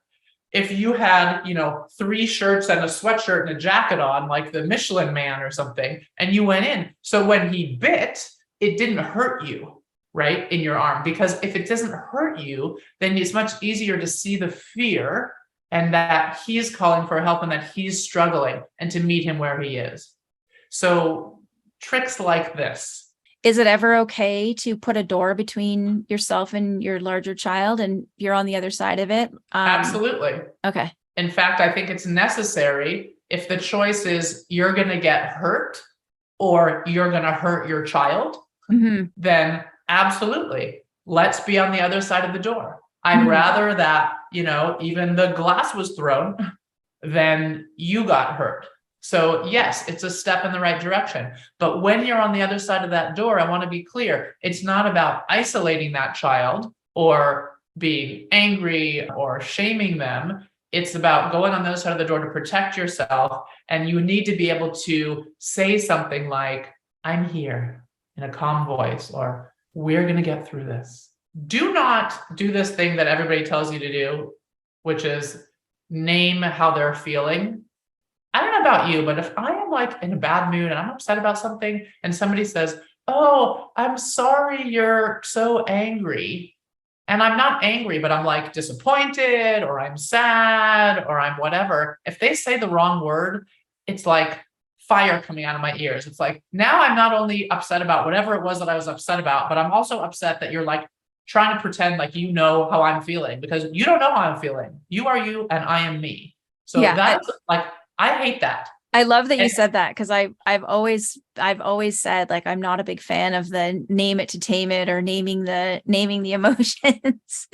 if you had, 3 shirts and a sweatshirt and a jacket on, like the Michelin Man or something, and you went in. So when he bit, it didn't hurt you, right, in your arm. Because if it doesn't hurt you, then it's much easier to see the fear and that he's calling for help and that he's struggling, and to meet him where he is. So tricks like this. Is it ever okay to put a door between yourself and your larger child and you're on the other side of it? Absolutely. Okay. In fact, I think it's necessary. If the choice is you're going to get hurt or you're going to hurt your child, then absolutely, let's be on the other side of the door. I'd rather that, even the glass was thrown than you got hurt. So yes, it's a step in the right direction. But when you're on the other side of that door, I want to be clear. It's not about isolating that child or being angry or shaming them. It's about going on the other side of the door to protect yourself. And you need to be able to say something like, I'm here, in a calm voice, or we're going to get through this. Do not do this thing that everybody tells you to do, which is name how they're feeling. I don't know about you, but if I am like in a bad mood and I'm upset about something and somebody says, oh, I'm sorry you're so angry. And I'm not angry, but I'm like disappointed or I'm sad or I'm whatever. If they say the wrong word, it's like fire coming out of my ears. It's like, now I'm not only upset about whatever it was that I was upset about, but I'm also upset that you're like trying to pretend like you know how I'm feeling, because you don't know how I'm feeling. You are you and I am me. So Yeah. that's like, I hate that. I love that you And said that, because I've always said, like, I'm not a big fan of the name it to tame it, or naming the emotions.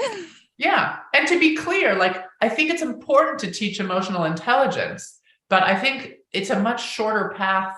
yeah. And to be clear, like, I think it's important to teach emotional intelligence, but I think it's a much shorter path,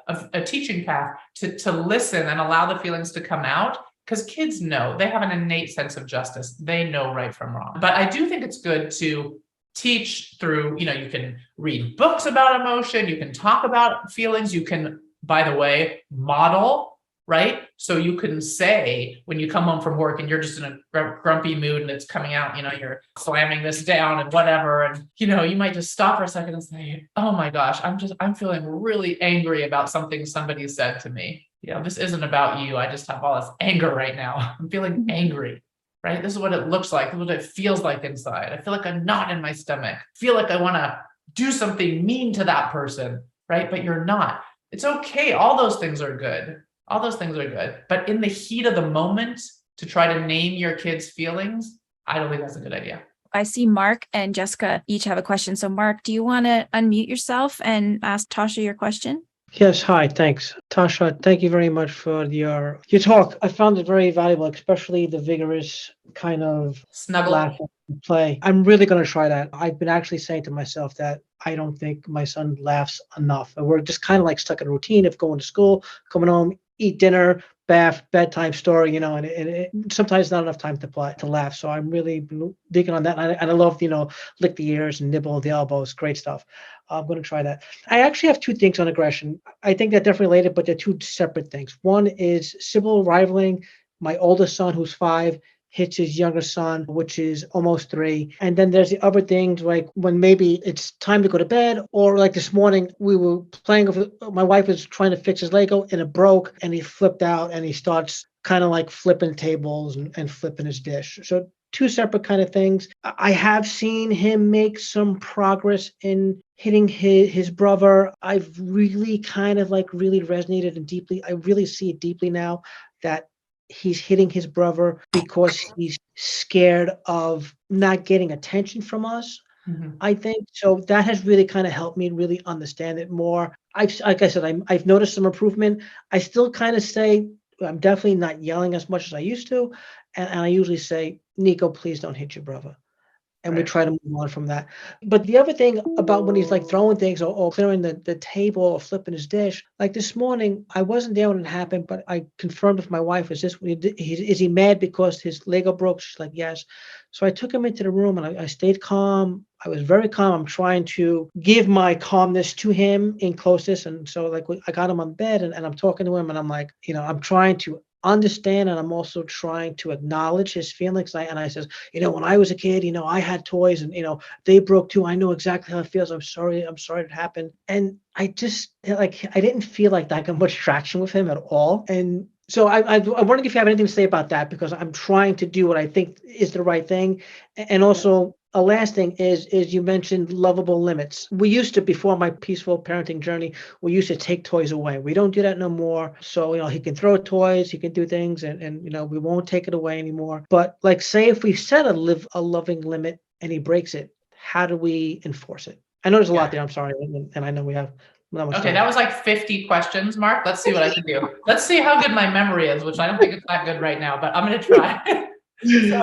of a teaching path, to listen and allow the feelings to come out, because kids know, they have an innate sense of justice. They know right from wrong. But I do think it's good to teach through, you can read books about emotion, you can talk about feelings, you can, by the way, model, right? So you can say, when you come home from work and you're just in a grumpy mood and it's coming out, you're slamming this down and whatever. And, you might just stop for a second and say, oh my gosh, I'm feeling really angry about something somebody said to me. This isn't about you. I just have all this anger right now. I'm feeling angry, right? This is what it looks like. This is what it feels like inside. I feel like a knot in my stomach. I feel like I want to do something mean to that person, right? But you're not. It's okay. All those things are good. All those things are good. But in the heat of the moment, to try to name your kids' feelings, I don't think that's a good idea. I see Mark and Jessica each have a question. So Mark, do you want to unmute yourself and ask Tosha your question? Yes, hi, thanks. Tosha, thank you very much for your talk. I found it very valuable, especially the vigorous kind of Snuggle. laugh and play. I'm really going to try that. I've been actually saying to myself that I don't think my son laughs enough. And we're just kind of like stuck in a routine of going to school, coming home, eat dinner, bath, bedtime story, and it sometimes not enough time to laugh. So I'm really digging on that. And I love, lick the ears and nibble the elbows. Great stuff. I'm going to try that. I actually have two things on aggression. I think they're definitely related, but they're two separate things. One is sibling rivaling. My oldest son, who's 5, hits his younger son, which is almost 3. And then there's the other things, like when maybe it's time to go to bed, or like this morning we were playing with, my wife was trying to fix his Lego and it broke and he flipped out and he starts kind of like flipping tables and flipping his dish. So two separate kind of things. I have seen him make some progress in hitting his brother. I've really kind of like really resonated and deeply, I really see it deeply now, that he's hitting his brother because he's scared of not getting attention from us. Mm-hmm. I think so. That has really kind of helped me really understand it more. Like I said, I've noticed some improvement. I still kind of say I'm definitely not yelling as much as I used to, and I usually say, Nico, please don't hit your brother. And we try to move on from that. But the other thing about when he's like throwing things or clearing the table or flipping his dish, like this morning, I wasn't there when it happened, but I confirmed with my wife, is he mad because his Lego broke? She's like, yes. So I took him into the room and I stayed calm. I was very calm. I'm trying to give my calmness to him in closeness. And so like I got him on bed and I'm talking to him and I'm like, I'm trying to understand, and I'm also trying to acknowledge his feelings. And I says, when I was a kid, I had toys and they broke too. I know exactly how it feels. I'm sorry it happened. And I just I didn't feel like I got much traction with him at all. And so I wondered if you have anything to say about that, because I'm trying to do what I think is the right thing. And also a last thing is you mentioned lovable limits. We used to, before my peaceful parenting journey, we used to take toys away. We don't do that no more. So, he can throw toys, he can do things, and we won't take it away anymore. But like, say if we set a loving limit and he breaks it, how do we enforce it? I know there's a lot there. I'm sorry. And I know we have not much time. That was like 50 questions, Mark. Let's see what I can do. Let's see how good my memory is, which I don't think it's that good right now, but I'm going to try.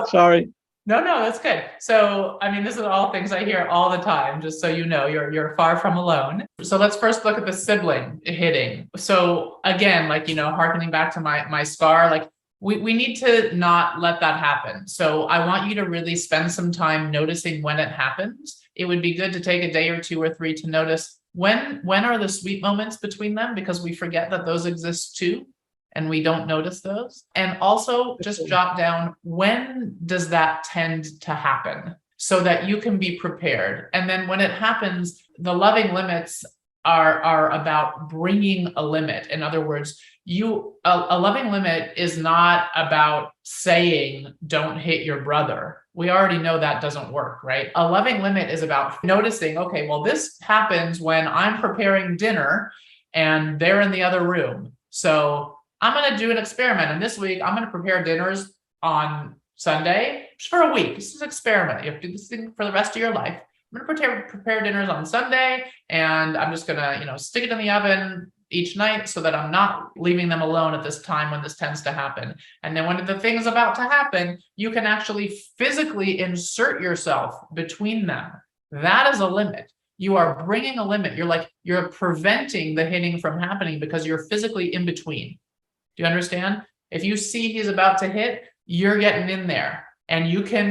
Sorry. No, that's good. So, this is all things I hear all the time, just so you know, you're far from alone. So let's first look at the sibling hitting. So again, hearkening back to my scar, we need to not let that happen. So I want you to really spend some time noticing when it happens. It would be good to take a day or 2 or 3 to notice when are the sweet moments between them, because we forget that those exist too. And we don't notice those. And also just jot down, when does that tend to happen, so that you can be prepared. And then when it happens, the loving limits are about bringing a limit. In other words, a loving limit is not about saying, don't hit your brother. We already know that doesn't work, right? A loving limit is about noticing, okay, well, this happens when I'm preparing dinner and they're in the other room. So I'm going to do an experiment. And this week I'm going to prepare dinners on Sunday just for a week. This is an experiment. You have to do this thing for the rest of your life. I'm going to prepare dinners on Sunday, and I'm just going to, stick it in the oven each night so that I'm not leaving them alone at this time when this tends to happen. And then when the thing's about to happen, you can actually physically insert yourself between them. That is a limit. You are bringing a limit. You're preventing the hitting from happening because you're physically in between. Do you understand? If you see he's about to hit, you're getting in there, and you can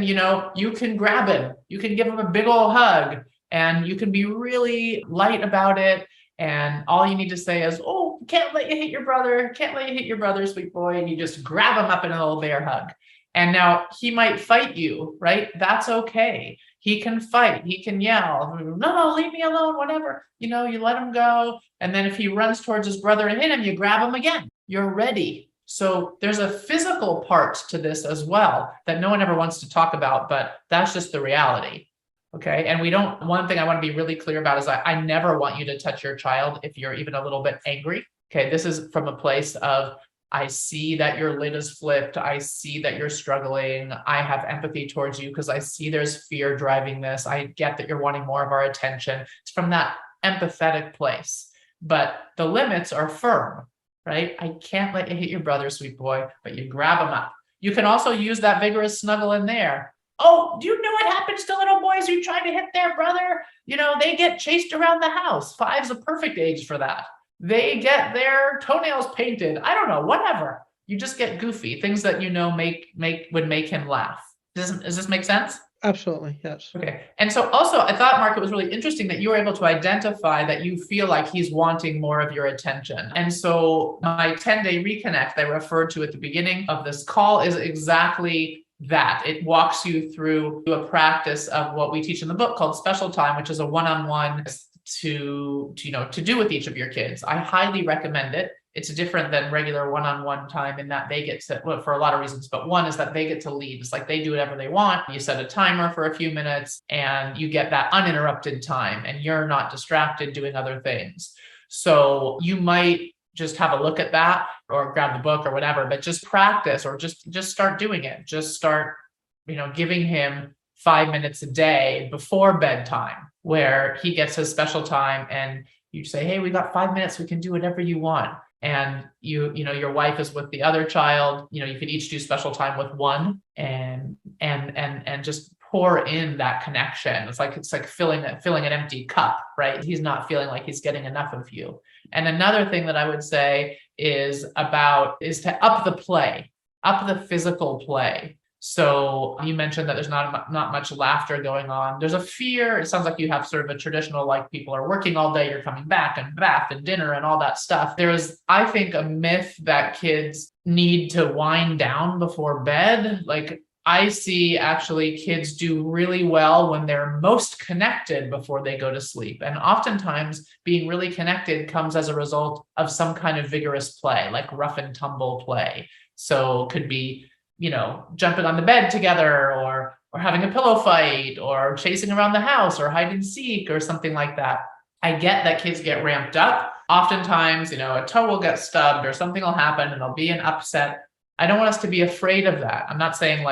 grab him. You can give him a big old hug, and you can be really light about it. And all you need to say is, "Oh, can't let you hit your brother. Can't let you hit your brother, sweet boy." And you just grab him up in a little bear hug. And now he might fight you, right? That's okay. He can fight. He can yell, "No, leave me alone," whatever. You let him go. And then if he runs towards his brother and hit him, you grab him again. You're ready. So there's a physical part to this as well that no one ever wants to talk about, but that's just the reality. Okay. And one thing I want to be really clear about is I never want you to touch your child if you're even a little bit angry. Okay. This is from a place of, I see that your lid is flipped. I see that you're struggling. I have empathy towards you because I see there's fear driving this. I get that you're wanting more of our attention. It's from that empathetic place, but the limits are firm, right? I can't let you hit your brother, sweet boy, but you grab him up. You can also use that vigorous snuggle in there. Oh, do you know what happens to little boys who try to hit their brother? They get chased around the house. 5's a perfect age for that. They get their toenails painted. I don't know, whatever. You just get goofy things that would make him laugh. Does this make sense? Absolutely, yes. Okay. And so also, I thought, Mark, it was really interesting that you were able to identify that you feel like he's wanting more of your attention. And so my 10-day reconnect I referred to at the beginning of this call is exactly that. It walks you through a practice of what we teach in the book called special time, which is a one-on-one to do with each of your kids. I highly recommend it. It's different than regular one-on-one time in that they get to, well, for a lot of reasons, but one is that they get to lead. It's like they do whatever they want. You set a timer for a few minutes and you get that uninterrupted time and you're not distracted doing other things. So you might just have a look at that or grab the book or whatever, but just practice or just start doing it. Just start, giving him 5 minutes a day before bedtime where he gets his special time and you say, "Hey, we got 5 minutes. We can do whatever you want." And your wife is with the other child. You could each do special time with one and just pour in that connection. It's like filling an empty cup, right? He's not feeling like he's getting enough of you. And another thing that I would say is to up the play, up the physical play. So you mentioned that there's not much laughter going on. There's a fear. It sounds like you have sort of a traditional, like people are working all day, you're coming back and bath and dinner and all that stuff. There's, I think, a myth that kids need to wind down before bed. Like I see actually kids do really well when they're most connected before they go to sleep. And oftentimes being really connected comes as a result of some kind of vigorous play, like rough and tumble play. So it could be jumping on the bed together or having a pillow fight or chasing around the house or hide and seek or something like that. I get that kids get ramped up. Oftentimes, a toe will get stubbed or something will happen and there'll be an upset. I don't want us to be afraid of that. I'm not saying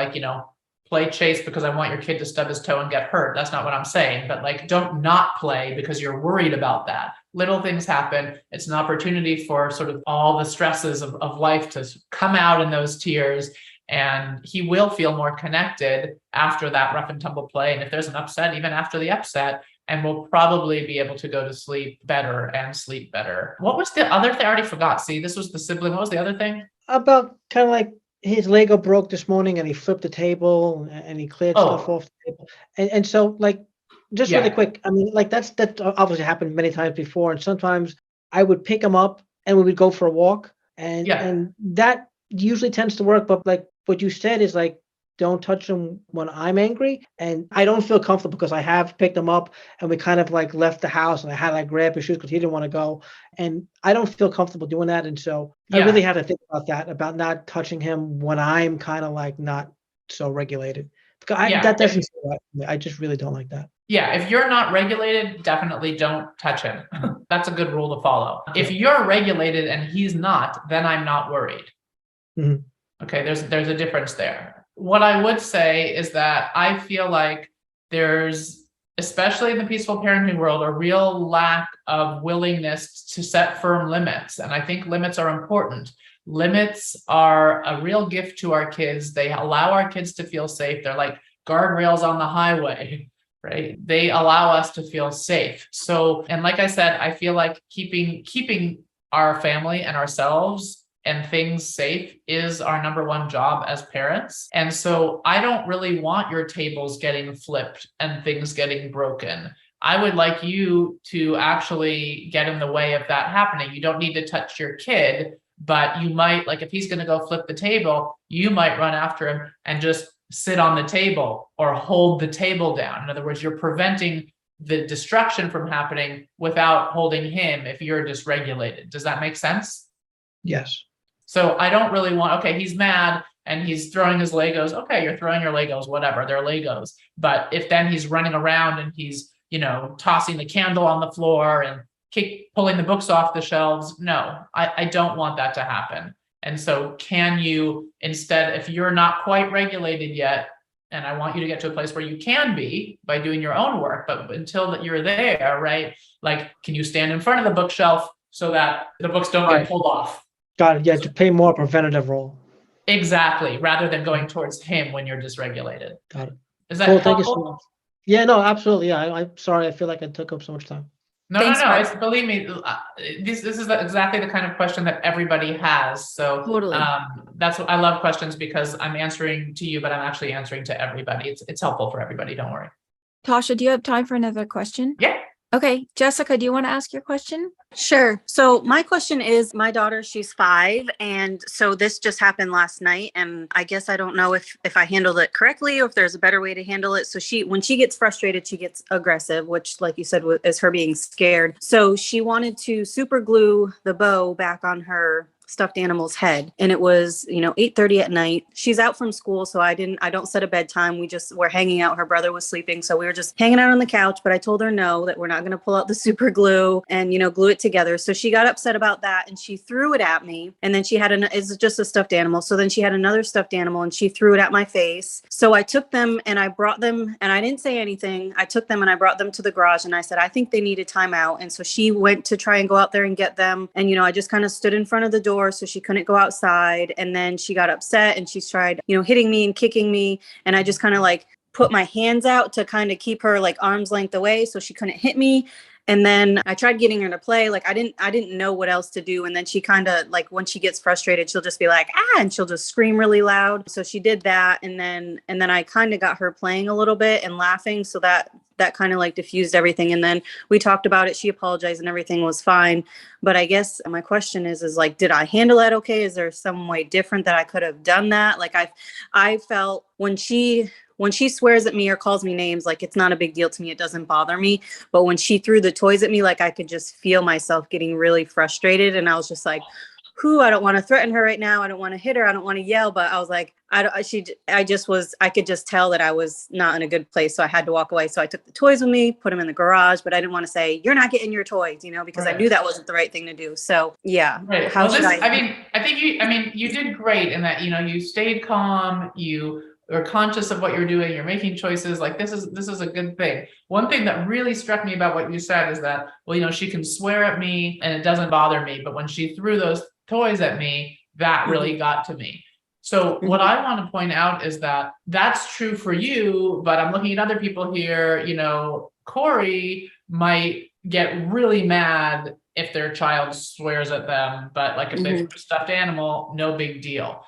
play chase because I want your kid to stub his toe and get hurt. That's not what I'm saying. But don't not play because you're worried about that. Little things happen. It's an opportunity for sort of all the stresses of life to come out in those tears. And he will feel more connected after that rough and tumble play. And if there's an upset, even after the upset, and we'll probably be able to go to sleep better and sleep better. What was the other thing? I already forgot. See, this was the sibling. What was the other thing? About kind of like his Lego broke this morning and he flipped the table and he cleared stuff off the table. And so just really quick, I mean, that obviously happened many times before. And sometimes I would pick him up and we would go for a walk and that usually tends to work. But what you said is don't touch him when I'm angry. And I don't feel comfortable because I have picked him up and we kind of left the house and I had grab his shoes because he didn't want to go. And I don't feel comfortable doing that. And so I really had to think about that, about not touching him when I'm kind of not so regulated. Because that doesn't feel right to me. I just really don't like that. Yeah. If you're not regulated, definitely don't touch him. that's a good rule to follow. If you're regulated and he's not, then I'm not worried. Mhm. Okay, there's a difference there. What I would say is that I feel like there's, especially in the peaceful parenting world, a real lack of willingness to set firm limits. And I think limits are important. Limits are a real gift to our kids. They allow our kids to feel safe. They're like guardrails on the highway, right? They allow us to feel safe. So, and like I said, I feel like keeping our family and ourselves and things safe is our number one job as parents. And so I don't really want your tables getting flipped and things getting broken. I would like you to actually get in the way of that happening. You don't need to touch your kid, but you might, like if he's going to go flip the table, you might run after him and just sit on the table or hold the table down. In other words, you're preventing the destruction from happening without holding him if you're dysregulated. Does that make sense? Yes. So I don't really want, okay, he's mad and he's throwing his Legos. Okay, you're throwing your Legos, whatever, they're Legos. But if then he's running around and he's, tossing the candle on the floor and pulling the books off the shelves, no, I don't want that to happen. And so can you instead, if you're not quite regulated yet, and I want you to get to a place where you can be by doing your own work, but until that you're there, right? Like, can you stand in front of the bookshelf so that the books don't get pulled off? Got it. Yeah, to play more preventative role. Exactly, rather than going towards him when you're dysregulated. Got it. Is that Cool. helpful? Thank you so much. Yeah, no, absolutely. Yeah, I'm sorry. I feel like I took up so much time. No, Thanks no. for- Believe me, this is exactly the kind of question that everybody has. So Totally. that's what I love questions, because I'm answering to you, but I'm actually answering to everybody. It's helpful for everybody. Don't worry. Tasha, do you have time for another question? Yeah. Okay. Jessica, do you want to ask your question? Sure. So my question is, my daughter, she's 5. And so this just happened last night. And I guess I don't know if I handled it correctly or if there's a better way to handle it. So when she gets frustrated, she gets aggressive, which, like you said, is her being scared. So she wanted to super glue the bow back on her stuffed animal's head, and it was 8:30 at night. She's out from school, so I don't set a bedtime. We're hanging out. Her brother was sleeping, so we were just hanging out on the couch, but I told her no, that we're not going to pull out the super glue and glue it together. So she got upset about that and she threw it at me. And then she had it's just a stuffed animal, so then she had another stuffed animal and she threw it at my face. So I took them and I brought them, and I didn't say anything. I took them and I brought them to the garage and I said, I think they need a timeout. And so she went to try and go out there and get them, and I just kind of stood in front of the door so she couldn't go outside. And then she got upset and she tried hitting me and kicking me, and I just kind of like put my hands out to kind of keep her like arm's length away so she couldn't hit me. And then I tried getting her to play. Like I didn't know what else to do. And then she kind of like, when she gets frustrated, she'll just be like, and she'll just scream really loud. So she did that. And then I kind of got her playing a little bit and laughing. So that kind of like diffused everything. And then we talked about it. She apologized and everything was fine. But I guess my question is like, did I handle that okay? Is there some way different that I could have done that? Like I felt when she swears at me or calls me names, like it's not a big deal to me. It doesn't bother me. But when she threw the toys at me, like I could just feel myself getting really frustrated. And I was just like, I don't want to threaten her right now. I don't want to hit her. I don't want to yell. But I was like, I could just tell that I was not in a good place. So I had to walk away. So I took the toys with me, put them in the garage, but I didn't want to say, you're not getting your toys, because Right. I knew that wasn't the right thing to do. So yeah. Right. How should I? I think you did great in that, you stayed calm, you are conscious of what you're doing, you're making choices. Like this is a good thing. One thing that really struck me about what you said is that, well, she can swear at me and it doesn't bother me, but when she threw those toys at me, that really got to me. So what I want to point out is that that's true for you, but I'm looking at other people here. Corey might get really mad if their child swears at them, but like if they threw a stuffed animal, no big deal.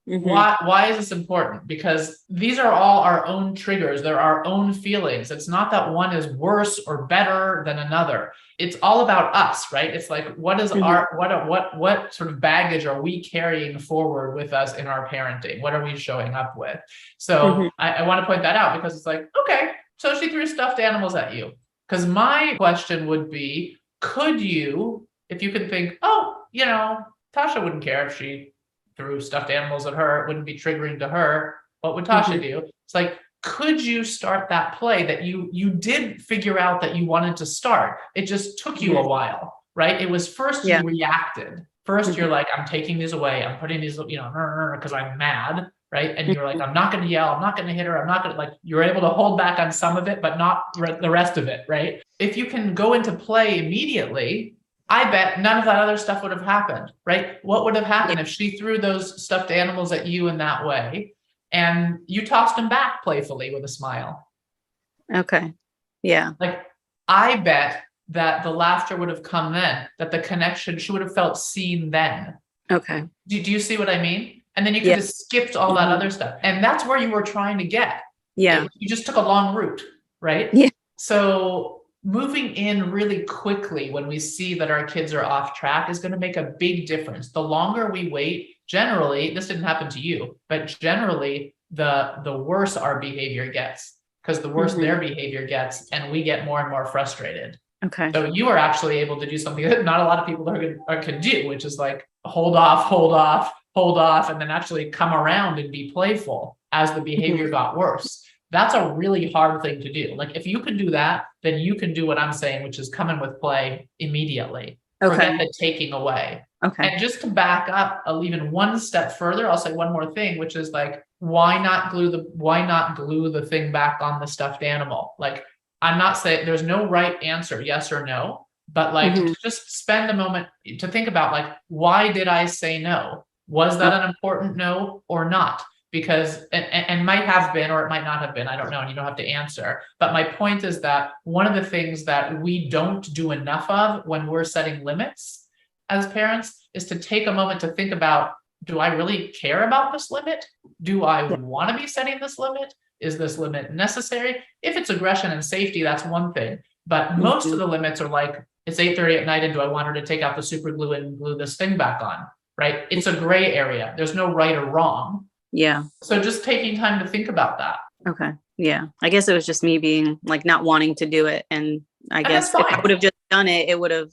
Why is this important? Because these are all our own triggers. They're our own feelings. It's not that one is worse or better than another. It's all about us, right? It's like, what is what sort of baggage are we carrying forward with us in our parenting? What are we showing up with? So I want to point that out, because it's like, okay, so she threw stuffed animals at you. Because my question would be, could you, if you could think, Tasha wouldn't care if she threw stuffed animals at her, it wouldn't be triggering to her. What would Tasha do? It's like, could you start that play that you did figure out that you wanted to start? It just took you a while, right? It was first you reacted. First, you're like, I'm taking these away. I'm putting these, because I'm mad, right? And you're like, I'm not going to yell. I'm not going to hit her. I'm not going to, like, you're able to hold back on some of it, but not the rest of it, right? If you can go into play immediately, I bet none of that other stuff would have happened, right? What would have happened if she threw those stuffed animals at you in that way and you tossed them back playfully with a smile? Okay. Yeah. Like, I bet that the laughter would have come then, that the connection, she would have felt seen then. Okay. Do you see what I mean? And then you could have skipped all that other stuff. And that's where you were trying to get. Yeah. You just took a long route, right? Yeah. So moving in really quickly when we see that our kids are off track is going to make a big difference. The longer we wait, generally, this didn't happen to you, but generally the worse our behavior gets, because the worse their behavior gets, and we get more and more frustrated. Okay. So you are actually able to do something that not a lot of people can do, which is like hold off, and then actually come around and be playful as the behavior got worse. That's a really hard thing to do. Like, if you can do that, then you can do what I'm saying, which is come in with play immediately. Forget the taking away. Okay. And just to back up even one step further, I'll say one more thing, which is like, why not glue the thing back on the stuffed animal? Like, I'm not saying there's no right answer, yes or no, but like just spend a moment to think about, like, why did I say no? Was that an important no or not? Because, and might have been, or it might not have been, I don't know, and you don't have to answer. But my point is that one of the things that we don't do enough of when we're setting limits as parents is to take a moment to think about, do I really care about this limit? Do I want to be setting this limit? Is this limit necessary? If it's aggression and safety, that's one thing. But most of the limits are like, it's 8:30 at night, and do I want her to take out the super glue and glue this thing back on, right? It's a gray area. There's no right or wrong. Yeah. So just taking time to think about that. Okay. Yeah. I guess it was just me being like not wanting to do it. And I guess if I would have just done it, it would have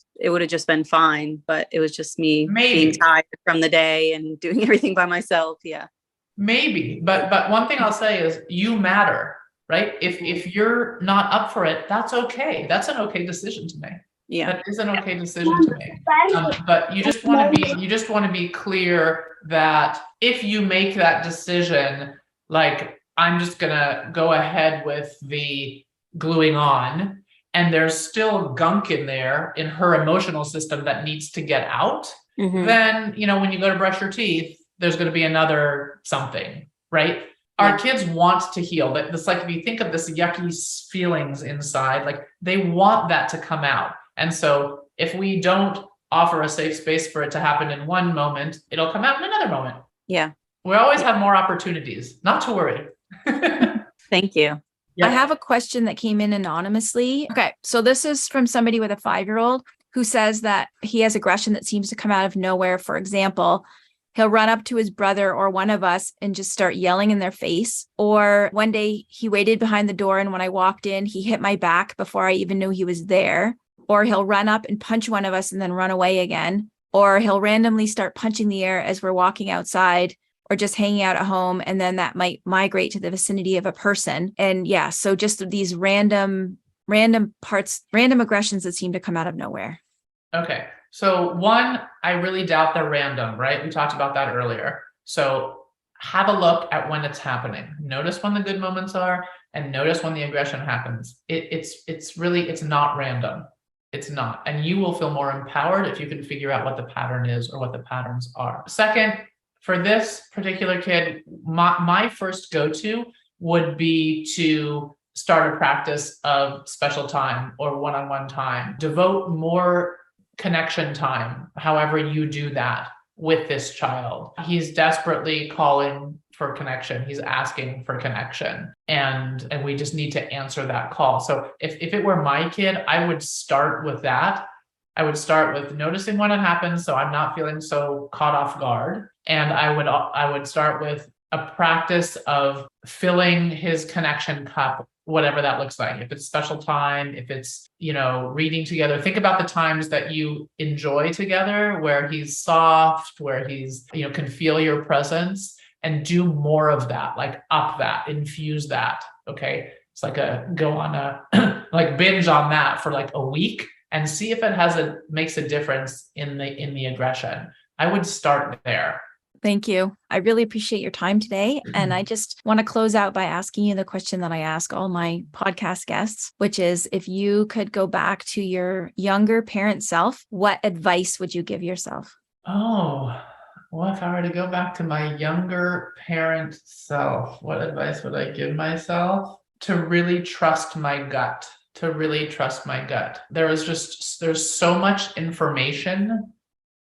just been fine. But it was just me being tired from the day and doing everything by myself. Yeah. Maybe. But one thing I'll say is you matter, right? If you're not up for it, that's okay. That's an okay decision to make. Yeah. That is an okay decision to make. But you just want to be clear that if you make that decision, like, I'm just gonna go ahead with the gluing on, and there's still gunk in there in her emotional system that needs to get out, then, when you go to brush your teeth, there's going to be another something, right? Our kids want to heal. But it's like, if you think of this yucky feelings inside, like, they want that to come out. And so if we don't offer a safe space for it to happen in one moment, it'll come out in another moment. Yeah. We always have more opportunities, not to worry. Thank you. I have a question that came in anonymously. Okay. So this is from somebody with a 5-year-old who says that he has aggression that seems to come out of nowhere. For example, he'll run up to his brother or one of us and just start yelling in their face. Or one day he waited behind the door, and when I walked in, he hit my back before I even knew he was there. Or he'll run up and punch one of us and then run away again. Or he'll randomly start punching the air as we're walking outside or just hanging out at home. And then that might migrate to the vicinity of a person. And yeah, so just these random aggressions that seem to come out of nowhere. Okay. So one, I really doubt they're random, right? We talked about that earlier. So have a look at when it's happening. Notice when the good moments are, and notice when the aggression happens. It's not random. It's not. And you will feel more empowered if you can figure out what the pattern is or what the patterns are. Second, for this particular kid, my first go-to would be to start a practice of special time or one-on-one time. Devote more connection time, however you do that with this child. He's desperately calling for connection. He's asking for connection. And we just need to answer that call. So if it were my kid, I would start with that. I would start with noticing when it happens, so I'm not feeling so caught off guard. And I would start with a practice of filling his connection cup, whatever that looks like. If it's special time, if it's, reading together, think about the times that you enjoy together, where he's soft, where he's, can feel your presence, and do more of that, like up that, infuse that. Okay. It's like go on a like binge on that for like a week and see if it makes a difference in the aggression. I would start there. Thank you. I really appreciate your time today. And I just want to close out by asking you the question that I ask all my podcast guests, which is, if you could go back to your younger parent self, what advice would you give yourself? Oh, well, if I were to go back to my younger parent self, what advice would I give myself? To really trust my gut. There's so much information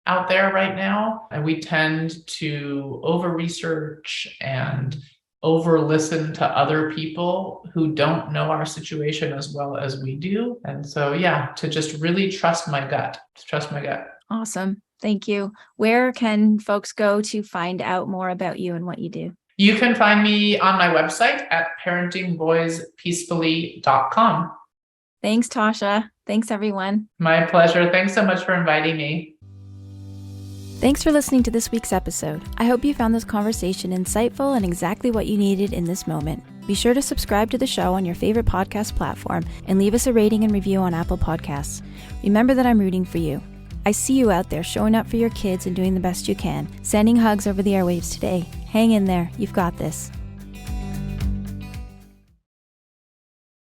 out there right now, and we tend to over research and over listen to other people who don't know our situation as well as we do. And so, yeah, to just really trust my gut. Awesome. Thank you. Where can folks go to find out more about you and what you do? You can find me on my website at parentingboyspeacefully.com. Thanks, Tosha. Thanks, everyone. My pleasure. Thanks so much for inviting me. Thanks for listening to this week's episode. I hope you found this conversation insightful and exactly what you needed in this moment. Be sure to subscribe to the show on your favorite podcast platform and leave us a rating and review on Apple Podcasts. Remember that I'm rooting for you. I see you out there showing up for your kids and doing the best you can. Sending hugs over the airwaves today. Hang in there. You've got this.